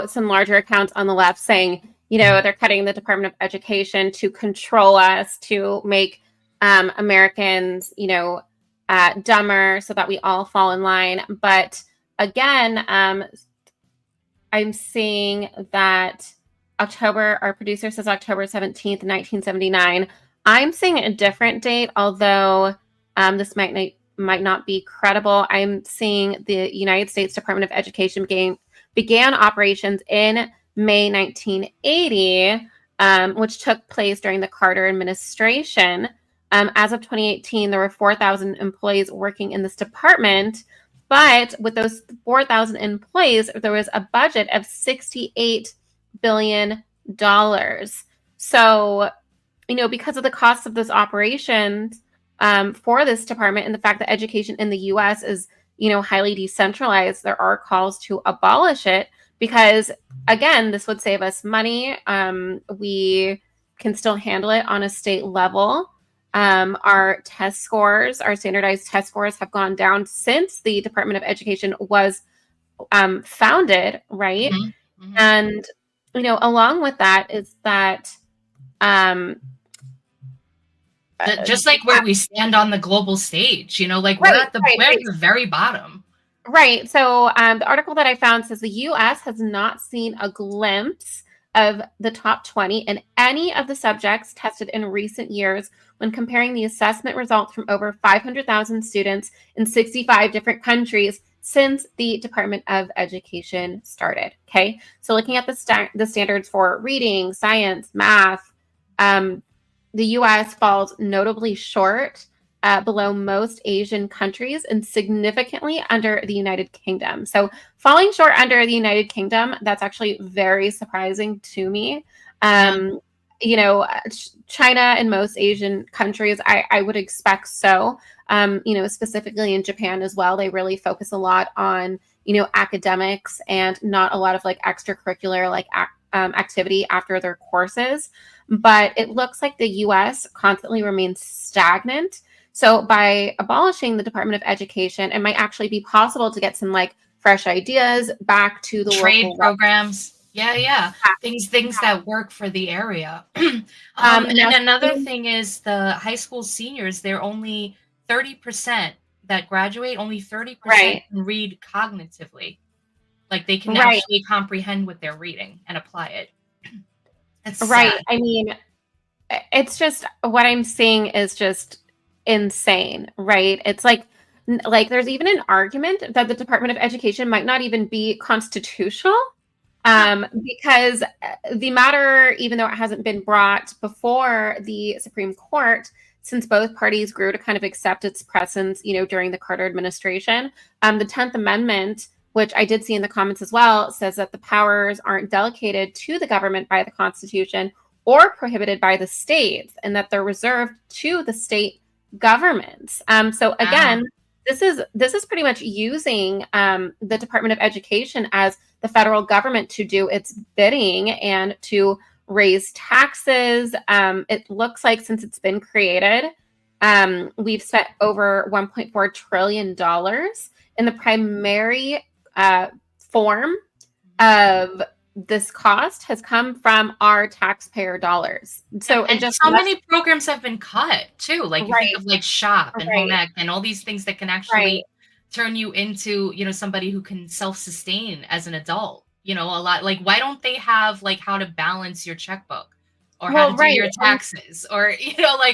some larger accounts on the left saying, they're cutting the Department of Education to control us, to make Americans, dumber so that we all fall in line. But again, I'm seeing that our producer says October 17th, 1979. I'm seeing a different date, although this might not be credible. I'm seeing the United States Department of Education began operations in May 1980, which took place during the Carter administration. As of 2018, there were 4,000 employees working in this department. But with those 4,000 employees, there was a budget of $68 billion. So, because of the cost of this operations for this department and the fact that education in the U.S. is, highly decentralized, there are calls to abolish it because, again, this would save us money. We can still handle it on a state level. Our standardized test scores have gone down since the Department of Education was founded, right? Mm-hmm. Mm-hmm. And, along with that is that just like where we stand on the global stage, like we're at the very bottom. Right. So the article that I found says the U.S. has not seen a glimpse of the top 20 in any of the subjects tested in recent years when comparing the assessment results from over 500,000 students in 65 different countries since the Department of Education started. Okay. So looking at the standards for reading, science, math, the U.S. falls notably short below most Asian countries and significantly under the United Kingdom. So falling short under the United Kingdom, that's actually very surprising to me. China and most Asian countries, I would expect so. Specifically in Japan as well, they really focus a lot on, academics and not a lot of like extracurricular activity after their courses. But it looks like the U.S. constantly remains stagnant. So by abolishing the Department of Education, it might actually be possible to get some fresh ideas back to the trade local programs. Yeah. Things that work for the area. And another thing is the high school seniors, they're only 30% that graduate, only 30% can read cognitively. Like they can actually comprehend what they're reading and apply it. That's sad. I mean, it's just what I'm seeing is just insane, right? It's like there's even an argument that the Department of Education might not even be constitutional because the matter, even though it hasn't been brought before the Supreme Court, since both parties grew to kind of accept its presence, during the Carter administration, the 10th Amendment, which I did see in the comments as well, says that the powers aren't delegated to the government by the Constitution or prohibited by the states, and that they're reserved to the state governments. So again, this is pretty much using the Department of Education as the federal government to do its bidding and to raise taxes. It looks like since it's been created, we've spent over $1.4 trillion, in the primary form of this cost has come from our taxpayer dollars. So and just so many programs have been cut too. Like you think of SHOP and Home Ec and all these things that can actually turn you into, somebody who can self-sustain as an adult. A lot why don't they have how to balance your checkbook or how to do your taxes or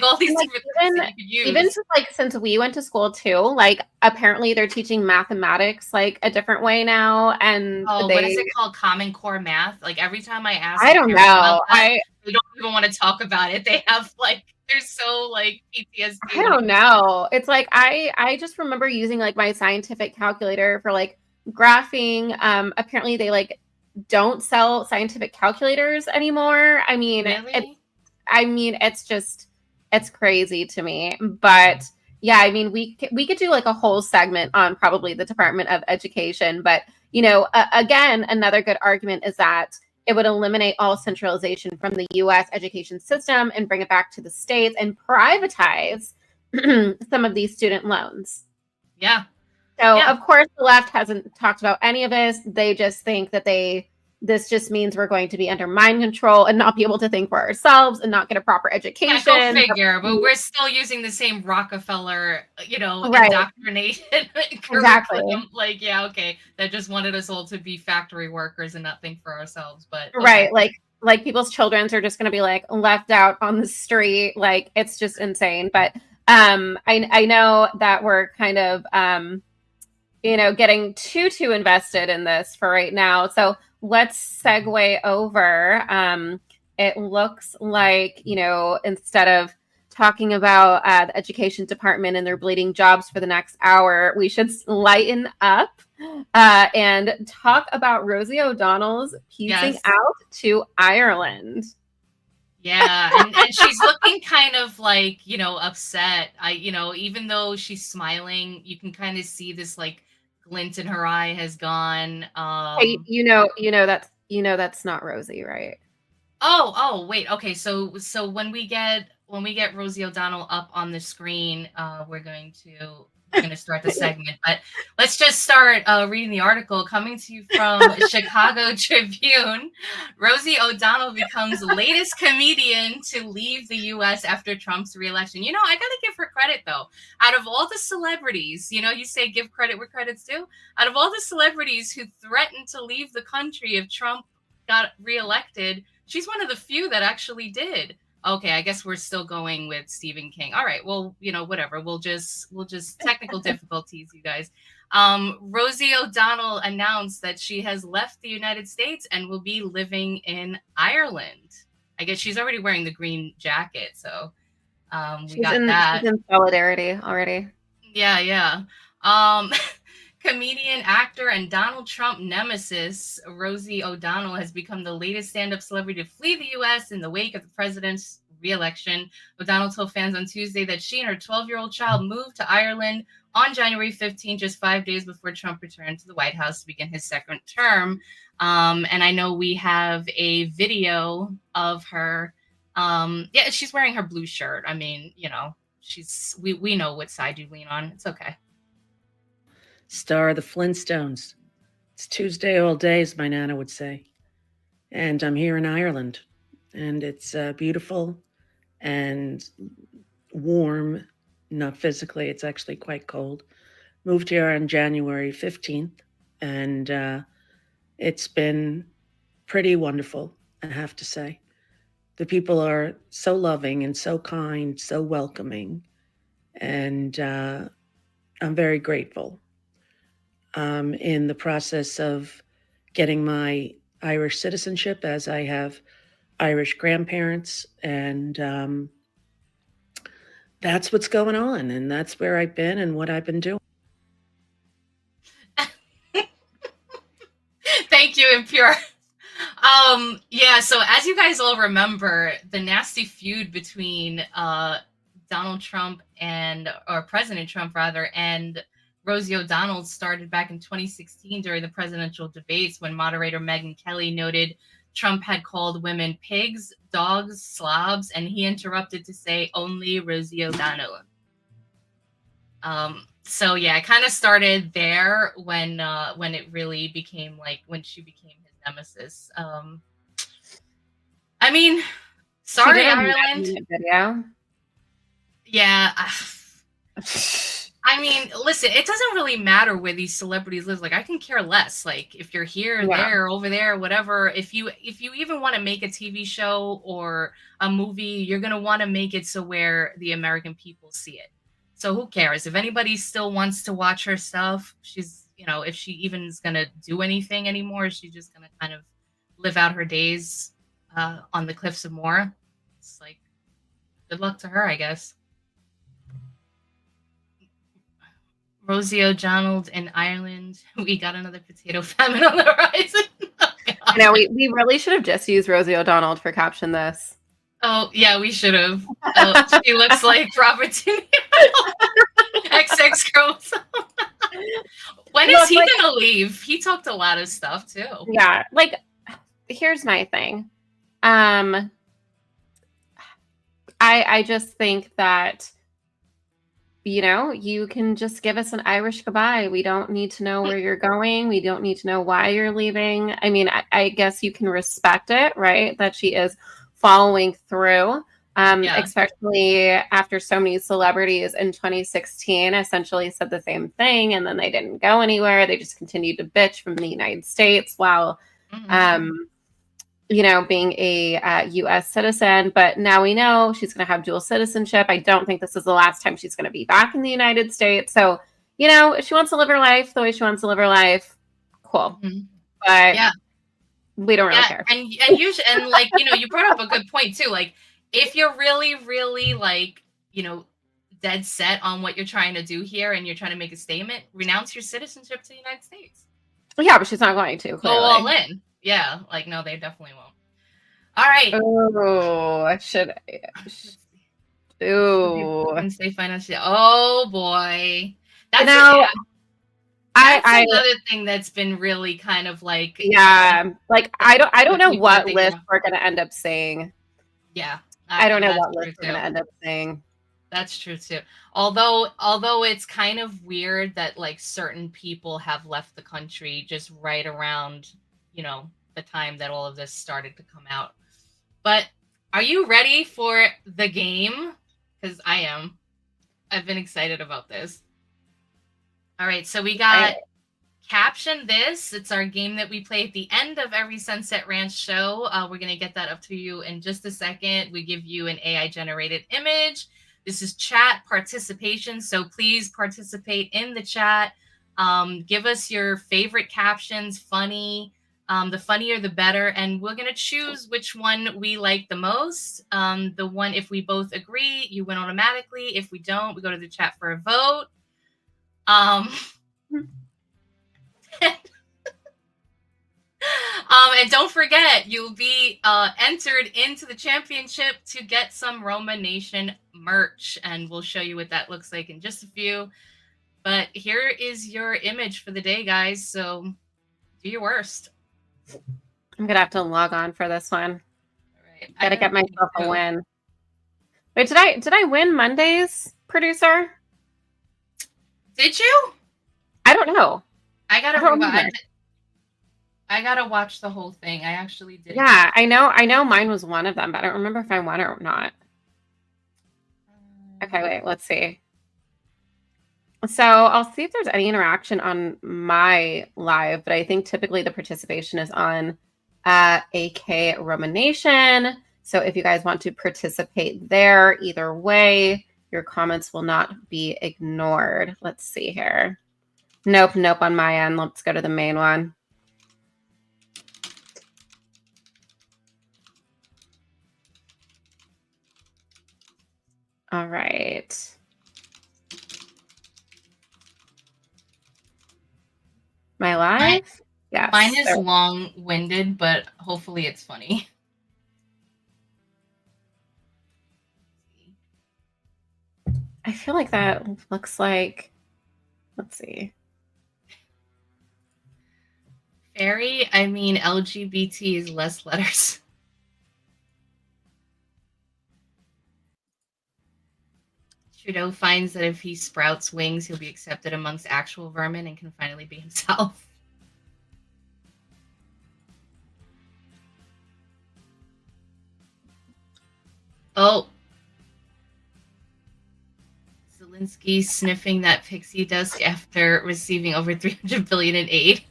all these different things that you could use. Even since we went to school too, apparently they're teaching mathematics a different way now. And what is it called? Common Core Math. Every time I ask, I don't know. They don't even want to talk about it. They have they're so PTSD. I don't know. It's I just remember using my scientific calculator for graphing. Apparently they don't sell scientific calculators anymore. I mean, really? It's crazy to me. But yeah, I mean, we could do a whole segment on probably the Department of Education. But again, another good argument is that it would eliminate all centralization from the U.S. education system and bring it back to the states and privatize some of these student loans. Yeah. So, of course, the left hasn't talked about any of this. They just think that this just means we're going to be under mind control and not be able to think for ourselves and not get a proper education. Go figure, but we're still using the same Rockefeller, indoctrination. Exactly. That just wanted us all to be factory workers and not think for ourselves. But right, people's children are just going to be left out on the street. It's just insane. But I know that we're kind of getting too invested in this for right now. So let's segue over. It looks like, instead of talking about the education department and their bleeding jobs for the next hour, we should lighten up and talk about Rosie O'Donnell's piecing out to Ireland. Yeah, and she's looking kind of like, upset. Even though she's smiling, you can kind of see this like glint in her eye has gone. Hey, that's not Rosie, right? Oh, wait. Okay, so when we get Rosie O'Donnell up on the screen, we're going to start the segment. But let's just start reading the article coming to you from Chicago Tribune. Rosie O'Donnell becomes the latest comedian to leave the U.S. after Trump's reelection. I gotta give her credit though. Out of all the celebrities, you say give credit where credit's due. Out of all the celebrities who threatened to leave the country if Trump got reelected, she's one of the few that actually did. Okay, I guess we're still going with Stephen King. All right, well, whatever. We'll just technical difficulties, you guys. Rosie O'Donnell announced that she has left the United States and will be living in Ireland. I guess she's already wearing the green jacket, so we got that. She's in solidarity already. Yeah. Comedian, actor, and Donald Trump nemesis Rosie O'Donnell has become the latest stand-up celebrity to flee the U.S. in the wake of the president's re-election. O'Donnell told fans on Tuesday that she and her 12-year-old child moved to Ireland on January 15, just 5 days before Trump returned to the White House to begin his second term. And I know we have a video of her. She's wearing her blue shirt. I mean, we know what side you lean on. It's okay. Star of the Flintstones. It's Tuesday all day, as my Nana would say. And I'm here in Ireland. And it's beautiful and warm, not physically. It's actually quite cold. Moved here on January 15th. And it's been pretty wonderful, I have to say. The people are so loving and so kind, so welcoming. And I'm very grateful. In the process of getting my Irish citizenship, as I have Irish grandparents, and that's what's going on, and that's where I've been and what I've been doing. Thank you, Impure. So as you guys all remember, the nasty feud between Donald Trump or President Trump rather, and Rosie O'Donnell started back in 2016 during the presidential debates when moderator Megyn Kelly noted Trump had called women pigs, dogs, slobs, and he interrupted to say only Rosie O'Donnell. It kind of started there when it really became when she became his nemesis. I mean, sorry, Ireland. Video. Yeah. I mean, listen, it doesn't really matter where these celebrities live. I can care less. If you're here, there, over there, whatever. If you even want to make a TV show or a movie, you're going to want to make it so where the American people see it. So who cares? If anybody still wants to watch her stuff, she's, if she even is going to do anything anymore, she's just going to kind of live out her days on the cliffs of Moher. It's good luck to her, I guess. Rosie O'Donnell in Ireland. We got another potato famine on the horizon. I know, we really should have just used Rosie O'Donnell for caption this. Oh, yeah, we should have. She looks like Robert De Niro. XX girls. When is he going to leave? He talked a lot of stuff, too. Yeah, here's my thing. I just think that you can just give us an Irish goodbye. We don't need to know where you're going. We don't need to know why you're leaving. I mean, I guess you can respect it, right? That she is following through, especially after so many celebrities in 2016 essentially said the same thing, and then they didn't go anywhere. They just continued to bitch from the United States while, being a U.S. citizen. But now we know she's going to have dual citizenship. I don't think this is the last time she's going to be back in the United States. So, if she wants to live her life the way she wants to live her life, cool. Mm-hmm. But we don't really care. And you brought up a good point too. If you're really, really dead set on what you're trying to do here and you're trying to make a statement, renounce your citizenship to the United States. Yeah, but she's not going to. Go Clearly. all in. Yeah, like no, they definitely won't. All right. Oh, should I? Ooh. Wednesday financial. Oh boy, that's I another thing that's been really kind of like like I don't know what people list we're gonna end up saying. Yeah, I don't know that's what true list we're too. gonna end up saying. That's true too. Although it's kind of weird that like certain people have left the country just right around, the time that all of this started to come out. But are you ready for the game? Because I am. I've been excited about this. All right, so we got Caption This. It's our game that we play at the end of every Sunset Ranch show. We're going to get that up to you in just a second. We give you an AI-generated image. This is chat participation, so please participate in the chat. Give us your favorite captions, funny. The funnier, the better. And we're going to choose which one we like the most. The one, if we both agree, you win automatically. If we don't, we go to the chat for a vote. And don't forget, you'll be entered into the championship to get some Roma Nation merch. And we'll show you what that looks like in just a few. But here is your image for the day, guys. So do your worst. I'm gonna have to log on for this one. All right. Gotta get myself a win. Wait, did I win Monday's, producer? Did you? I don't know. I gotta watch the whole thing. I actually did. Yeah, I know mine was one of them, but I don't remember if I won or not. Okay, wait, let's see. So I'll see if there's any interaction on my live, but I think typically the participation is on AK Roma Nation. So if you guys want to participate there, either way, your comments will not be ignored. Let's see here. Nope on my end. Let's go to the main one. All right. My live? Yeah. Mine is long-winded, but hopefully it's funny. I feel like that looks like, let's see. Fairy, I mean LGBT is less letters. Trudeau finds that if he sprouts wings, he'll be accepted amongst actual vermin and can finally be himself. Oh. Zelensky sniffing that pixie dust after receiving over $300 billion in aid.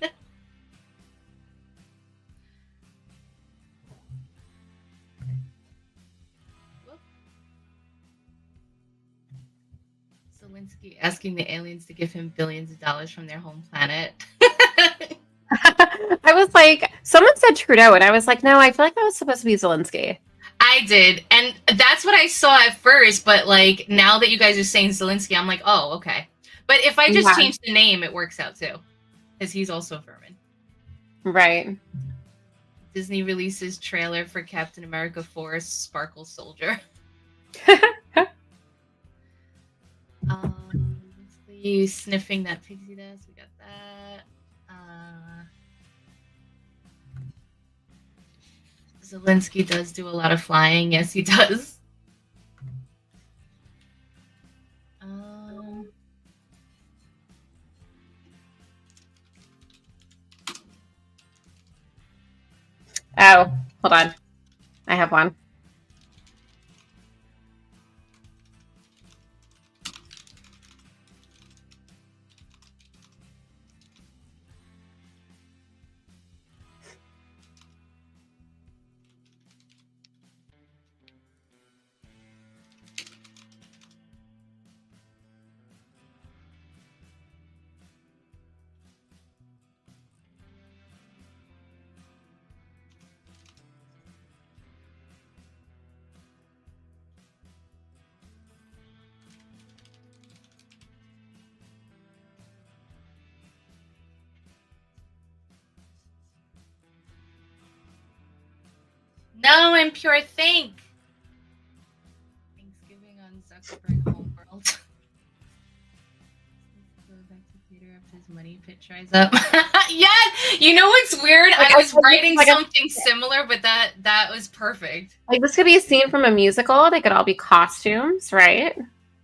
Zelensky asking the aliens to give him billions of dollars from their home planet. I was like, someone said Trudeau, and I was like, no, I feel like that was supposed to be Zelensky. I did, and that's what I saw at first, but like now that you guys are saying Zelensky, I'm like, oh, okay. But if I just change the name, it works out too, because he's also vermin. Right. Disney releases trailer for Captain America 4 Sparkle Soldier. You sniffing that pixie dust, we got that. Zelensky does do a lot of flying. Yes, he does. Oh, hold on. I have one. No, I'm pure think. Thanksgiving on Zuckerberg homeworld. Go back to theater after his money pit dries up. Yeah, you know what's weird? Like, I was like, writing like something similar, but that was perfect. like this could be a scene from a musical. They could all be costumes, right?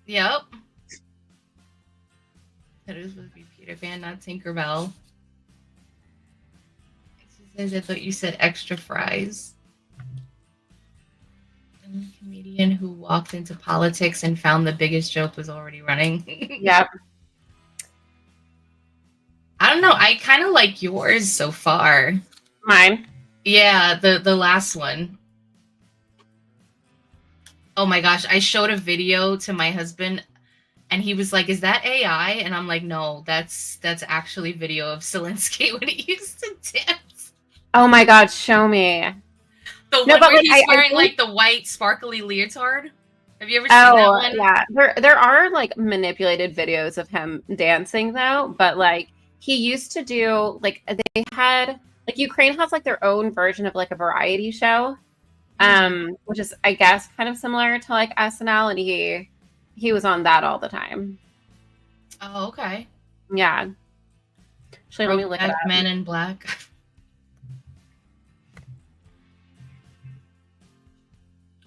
Yep. That is supposed to be Peter Pan, not Tinkerbell. She says, I thought you said extra fries. And the comedian who walked into politics and found the biggest joke was already running. Yep. I don't know. I kind of like yours so far. Mine. Yeah, the last one. Oh my gosh, I showed a video to my husband and he was like, "Is that AI?" And I'm like, "No, that's actually video of Zelensky when he used to dance." Oh my God, show me. The No, one but where like, he's I wearing think- like the white sparkly leotard. Have you ever seen that Oh one? yeah, there are like manipulated videos of him dancing though, but like he used to do like they had like Ukraine has like their own version of like a variety show, which is I guess kind of similar to like SNL, and he was on that all the time. Oh, okay. Yeah. Actually, let me look it Brokeback up. Men in Black.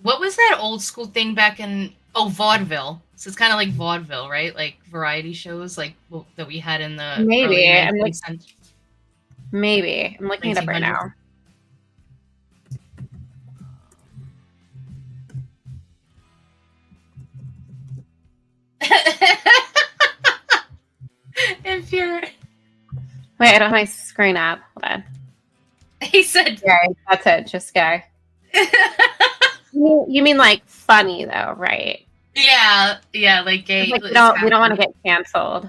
What was that old school thing back in vaudeville? So it's kind of like vaudeville, right? Like variety shows, like that we had in the Maybe. early I'm like, 19th century. maybe. I'm looking it up right now. If you're, Wait, I don't have my screen up. Hold on. he said, Gay. That's it. Just gay. You mean like funny though, right? yeah, like gay. Like, we don't want to get canceled.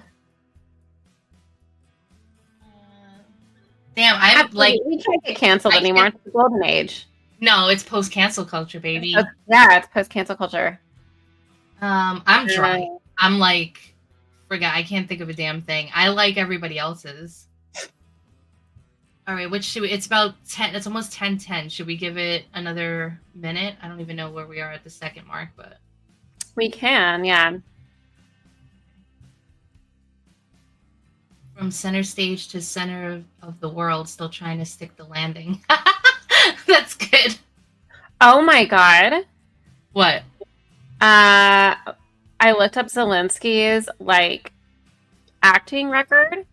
Damn, I'm Absolutely. like, We can't get canceled I anymore. can't- It's the golden age. no, it's post cancel culture, baby. Yeah, it's post cancel culture. I'm dry. I'm like, forget. I can't think of a damn thing. I like everybody else's. All right, which should we? It's about 10. It's almost 10:10. Should we give it another minute? I don't even know where we are at the second mark, but We can, yeah. from center stage to center of the world, still trying to stick the landing. That's good. Oh my God. What? I looked up Zelensky's like acting record.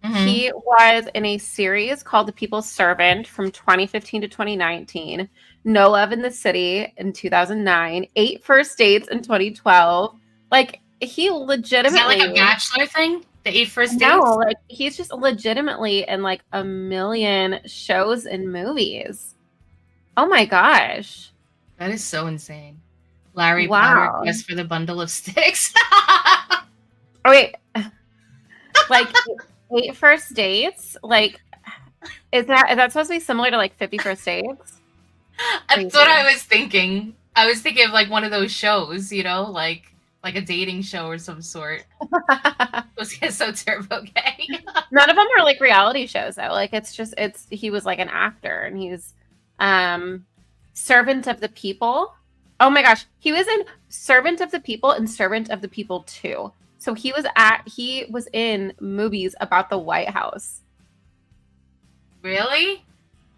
Mhm. He was in a series called The People's Servant from 2015 to 2019, No Love in the City in 2009, 8 First Dates in 2012. Like he Is legitimately that like a bachelor thing? The 8 first dates? No, like he's just legitimately in like a million shows and movies. Oh my gosh. That is so insane. Larry Wow. Potter quest for the bundle of sticks. Oh wait. Like 8 First Dates? Like is that supposed to be similar to like 50 First Dates? That's what I was thinking. I was thinking of like one of those shows, you know, like a dating show or some sort. Was so turbo gay. None of them are like reality shows though. Like it's he was like an actor and he's Servant of the People. Oh my gosh, he was in Servant of the People and Servant of the People 2. So he was in movies about the White House. Really?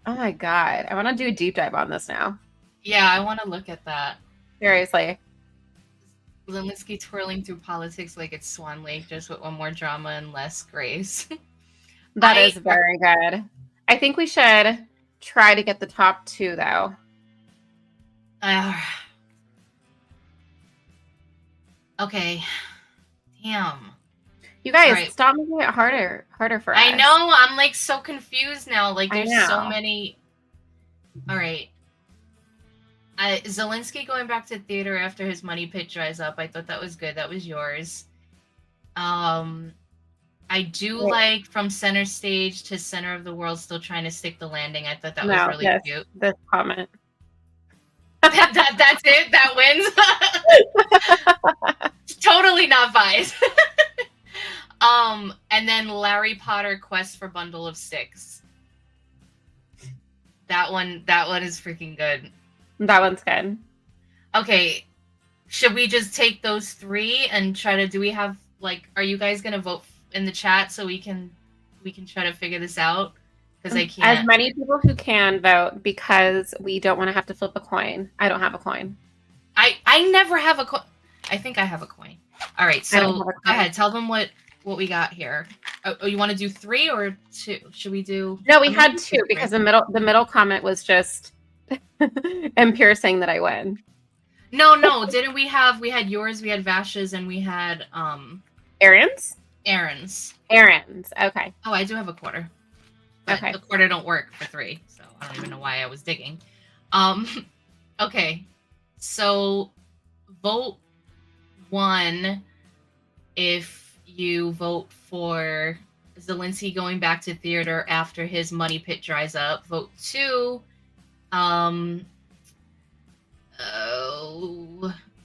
Oh my God. I want to do a deep dive on this now. Yeah, I want to look at that. Seriously. Zelensky twirling through politics like it's Swan Lake, just with one more drama and less grace. That is very good. I think we should try to get the top 2 though. Okay. Damn. You guys, Right. stop making it harder for us. I know. I'm like so confused now. Like I there's so know. many. All right. Zelensky going back to theater after his money pit dries up. I thought that was good. That was yours. I do like from center stage to center of the world, still trying to stick the landing. I thought that was really cute. This comment. That's it. That wins. Totally not biased. And then Larry Potter quest for bundle of sticks. That one is freaking good. That one's good. Okay. Should we just take those 3 and try to? Do we have are you guys gonna vote in the chat so we can try to figure this out? Because I can't. As many people who can vote, because we don't want to have to flip a coin. I don't have a coin. I never have a coin. I think I have a coin. All right, I so don't have a go coin. ahead. Tell them what we got here. Oh, you want to do 3 or 2? Should we do? No, we I'm had gonna do 2 3. because the middle comment was just Impure saying that I win. No, didn't we have? We had yours, we had Vash's, and we had Aaron's? Aaron's. Aaron's. Okay. Oh, I do have a quarter. But Okay. the quarter don't work for 3, so I don't even know why I was digging. Okay. So vote 1 if you vote for Zelensky going back to theater after his money pit dries up. Vote 2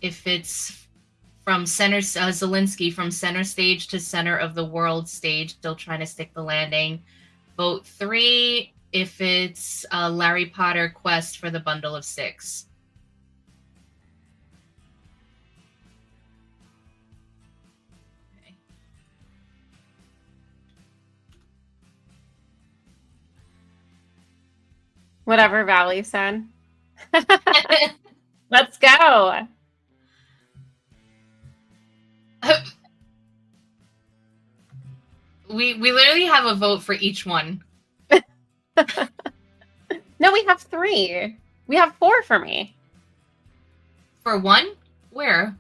if it's from Zelensky from center stage to center of the world stage, still trying to stick the landing. Vote 3 if it's Larry Potter quest for the bundle of 6. Okay. Whatever Valley said. Let's go. We literally have a vote for each one. No, we have 3. We have 4 for me. For 1? Where?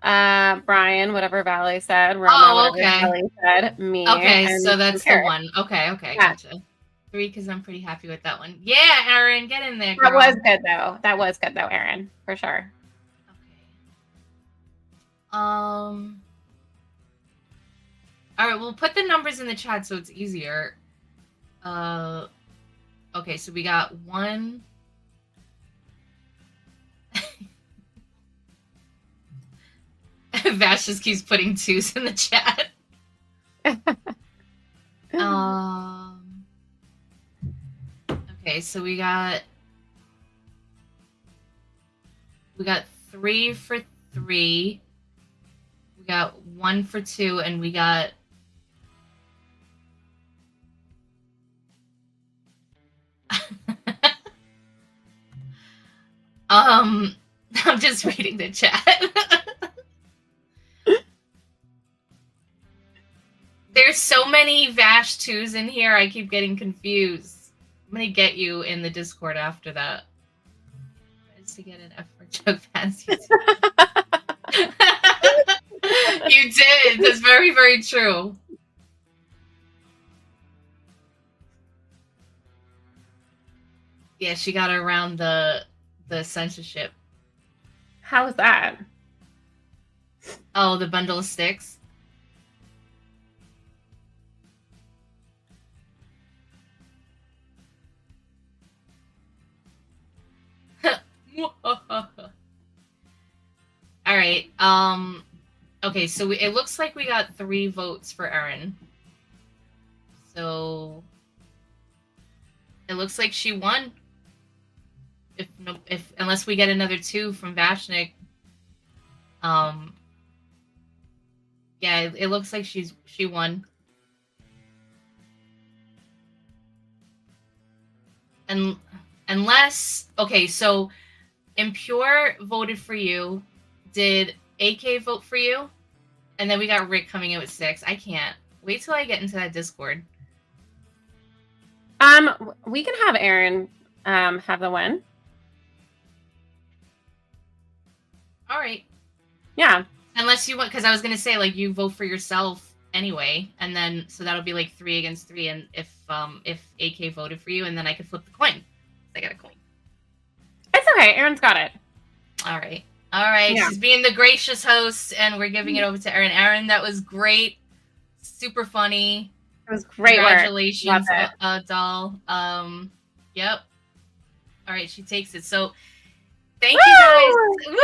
Brian, whatever Valley said. Roma, Oh, whatever okay. Valley said. Me. Okay, and so that's Impure. the 1. Okay, Yeah. gotcha. 3 because I'm pretty happy with that one. Yeah, Aaron, get in there, girl. That was good though. That was good though, Aaron, for sure. Okay. All right, we'll put the numbers in the chat so it's easier. Okay, so we got 1. Vash just keeps putting 2s in the chat. Okay, so we got 3 for 3. We got 1 for 2, and we got I'm just reading the chat. There's so many Vash 2s in here, I keep getting confused. I'm gonna get you in the Discord after that. To get an effort to pass you. You did. That's very, very true. Yeah, she got around the censorship. How was that? Oh, the bundle of sticks. All right. Okay, so it looks like we got 3 votes for Erin. So it looks like she won. If unless we get another 2 from Vashnik. Yeah, it looks like she won. And unless okay, so Impure voted for you. Did AK vote for you? And then we got Rick coming in with 6. I can't. Wait till I get into that Discord. We can have Aaron have the win. All right. Yeah. Unless you want, because I was gonna say you vote for yourself anyway, and then so that'll be 3 against 3, and if AK voted for you, and then I could flip the coin. I got a coin. It's okay. Aaron's got it. All right. Yeah. She's being the gracious host, and we're giving it over to Aaron. Aaron, that was great. Super funny. It was great. Congratulations, doll. Yep. All right, she takes it. So thank you guys. Woo!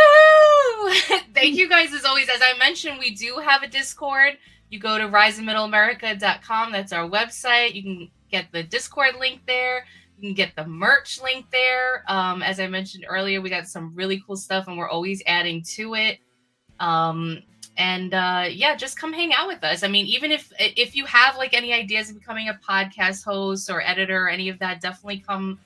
Thank you guys as always. As I mentioned, we do have a Discord. You go to risingmiddleamerica.com. That's our website. You can get the Discord link there. You can get the merch link there. As I mentioned earlier, we got some really cool stuff, and we're always adding to it. Yeah, just come hang out with us. I mean, even if you have like any ideas of becoming a podcast host or editor or any of that, definitely come,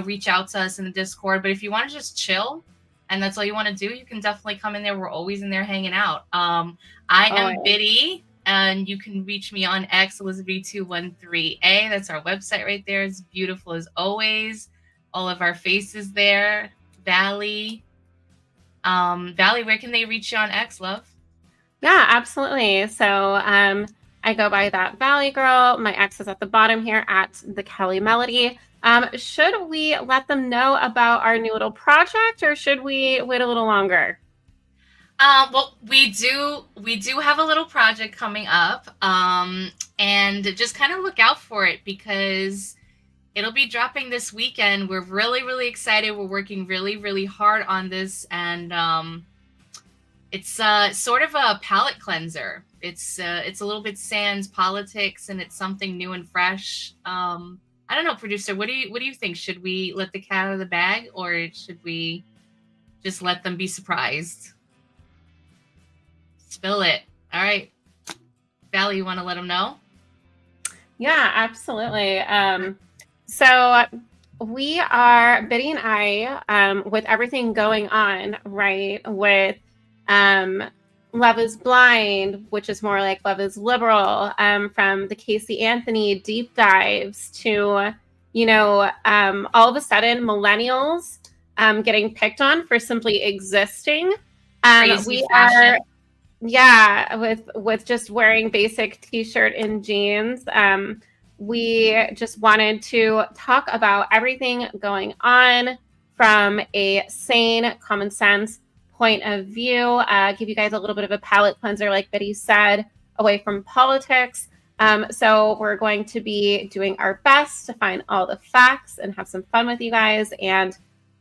reach out to us in the Discord. But if you want to just chill and that's all you want to do, you can definitely come in there. We're always in there hanging out. I am Biddy, and you can reach me on X, Elizabeth213A. That's our website right there. It's beautiful as always. All of our faces there. Valley, where can they reach you on X, love? Yeah, absolutely. So I go by that Valley Girl. My X is at the bottom here at the Kelly Melody. Should we let them know about our new little project, or should we wait a little longer? Well, we do have a little project coming up, and just kind of look out for it because it'll be dropping this weekend. We're really, really excited. We're working really, really hard on this, and it's sort of a palate cleanser. It's a little bit sans politics, and it's something new and fresh. I don't know, producer. What do you think? Should we let the cat out of the bag, or should we just let them be surprised? Spill it. All right, Valley, you want to let them know? Yeah, absolutely. So we are, Biddy and I, with everything going on, right, with Love is Blind, which is more like Love is Liberal, from the Casey Anthony deep dives to, all of a sudden millennials getting picked on for simply existing. We fashion. are, yeah, with just wearing basic t-shirt and jeans. We just wanted to talk about everything going on from a sane, common sense point of view, give you guys a little bit of a palate cleanser, like Biddy said, away from politics. So we're going to be doing our best to find all the facts and have some fun with you guys. And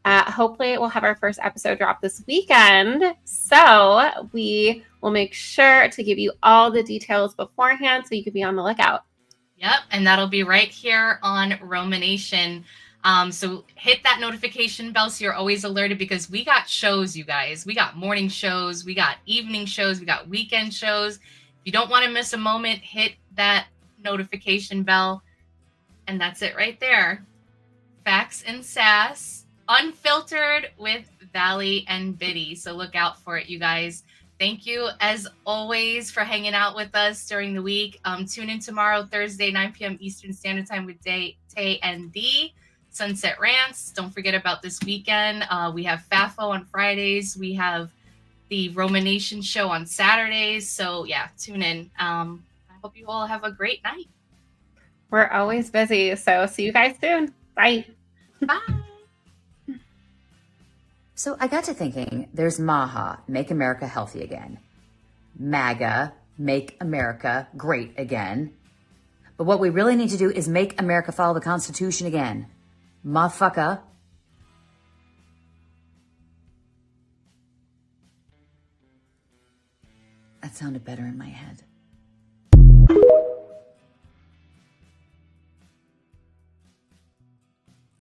hopefully we'll have our first episode drop this weekend. So we will make sure to give you all the details beforehand so you can be on the lookout. Yep, and that'll be right here on Romanation. So hit that notification bell so you're always alerted, because we got shows, you guys. We got morning shows, we got evening shows, we got weekend shows. If you don't want to miss a moment, hit that notification bell. And that's it right there. Facts and Sass, unfiltered with Valley and Biddy. So look out for it, you guys. Thank you, as always, for hanging out with us during the week. Tune in tomorrow, Thursday, 9 p.m. Eastern Standard Time with Tay and D. Sunset Rants. Don't forget about this weekend. We have FAFO on Fridays. We have the Romanation show on Saturdays. So yeah, tune in. I hope you all have a great night. We're always busy. So see you guys soon. Bye. Bye. So I got to thinking, there's MAHA, Make America Healthy Again. MAGA, Make America Great Again. But what we really need to do is make America follow the Constitution again. Motherfucker. That sounded better in my head.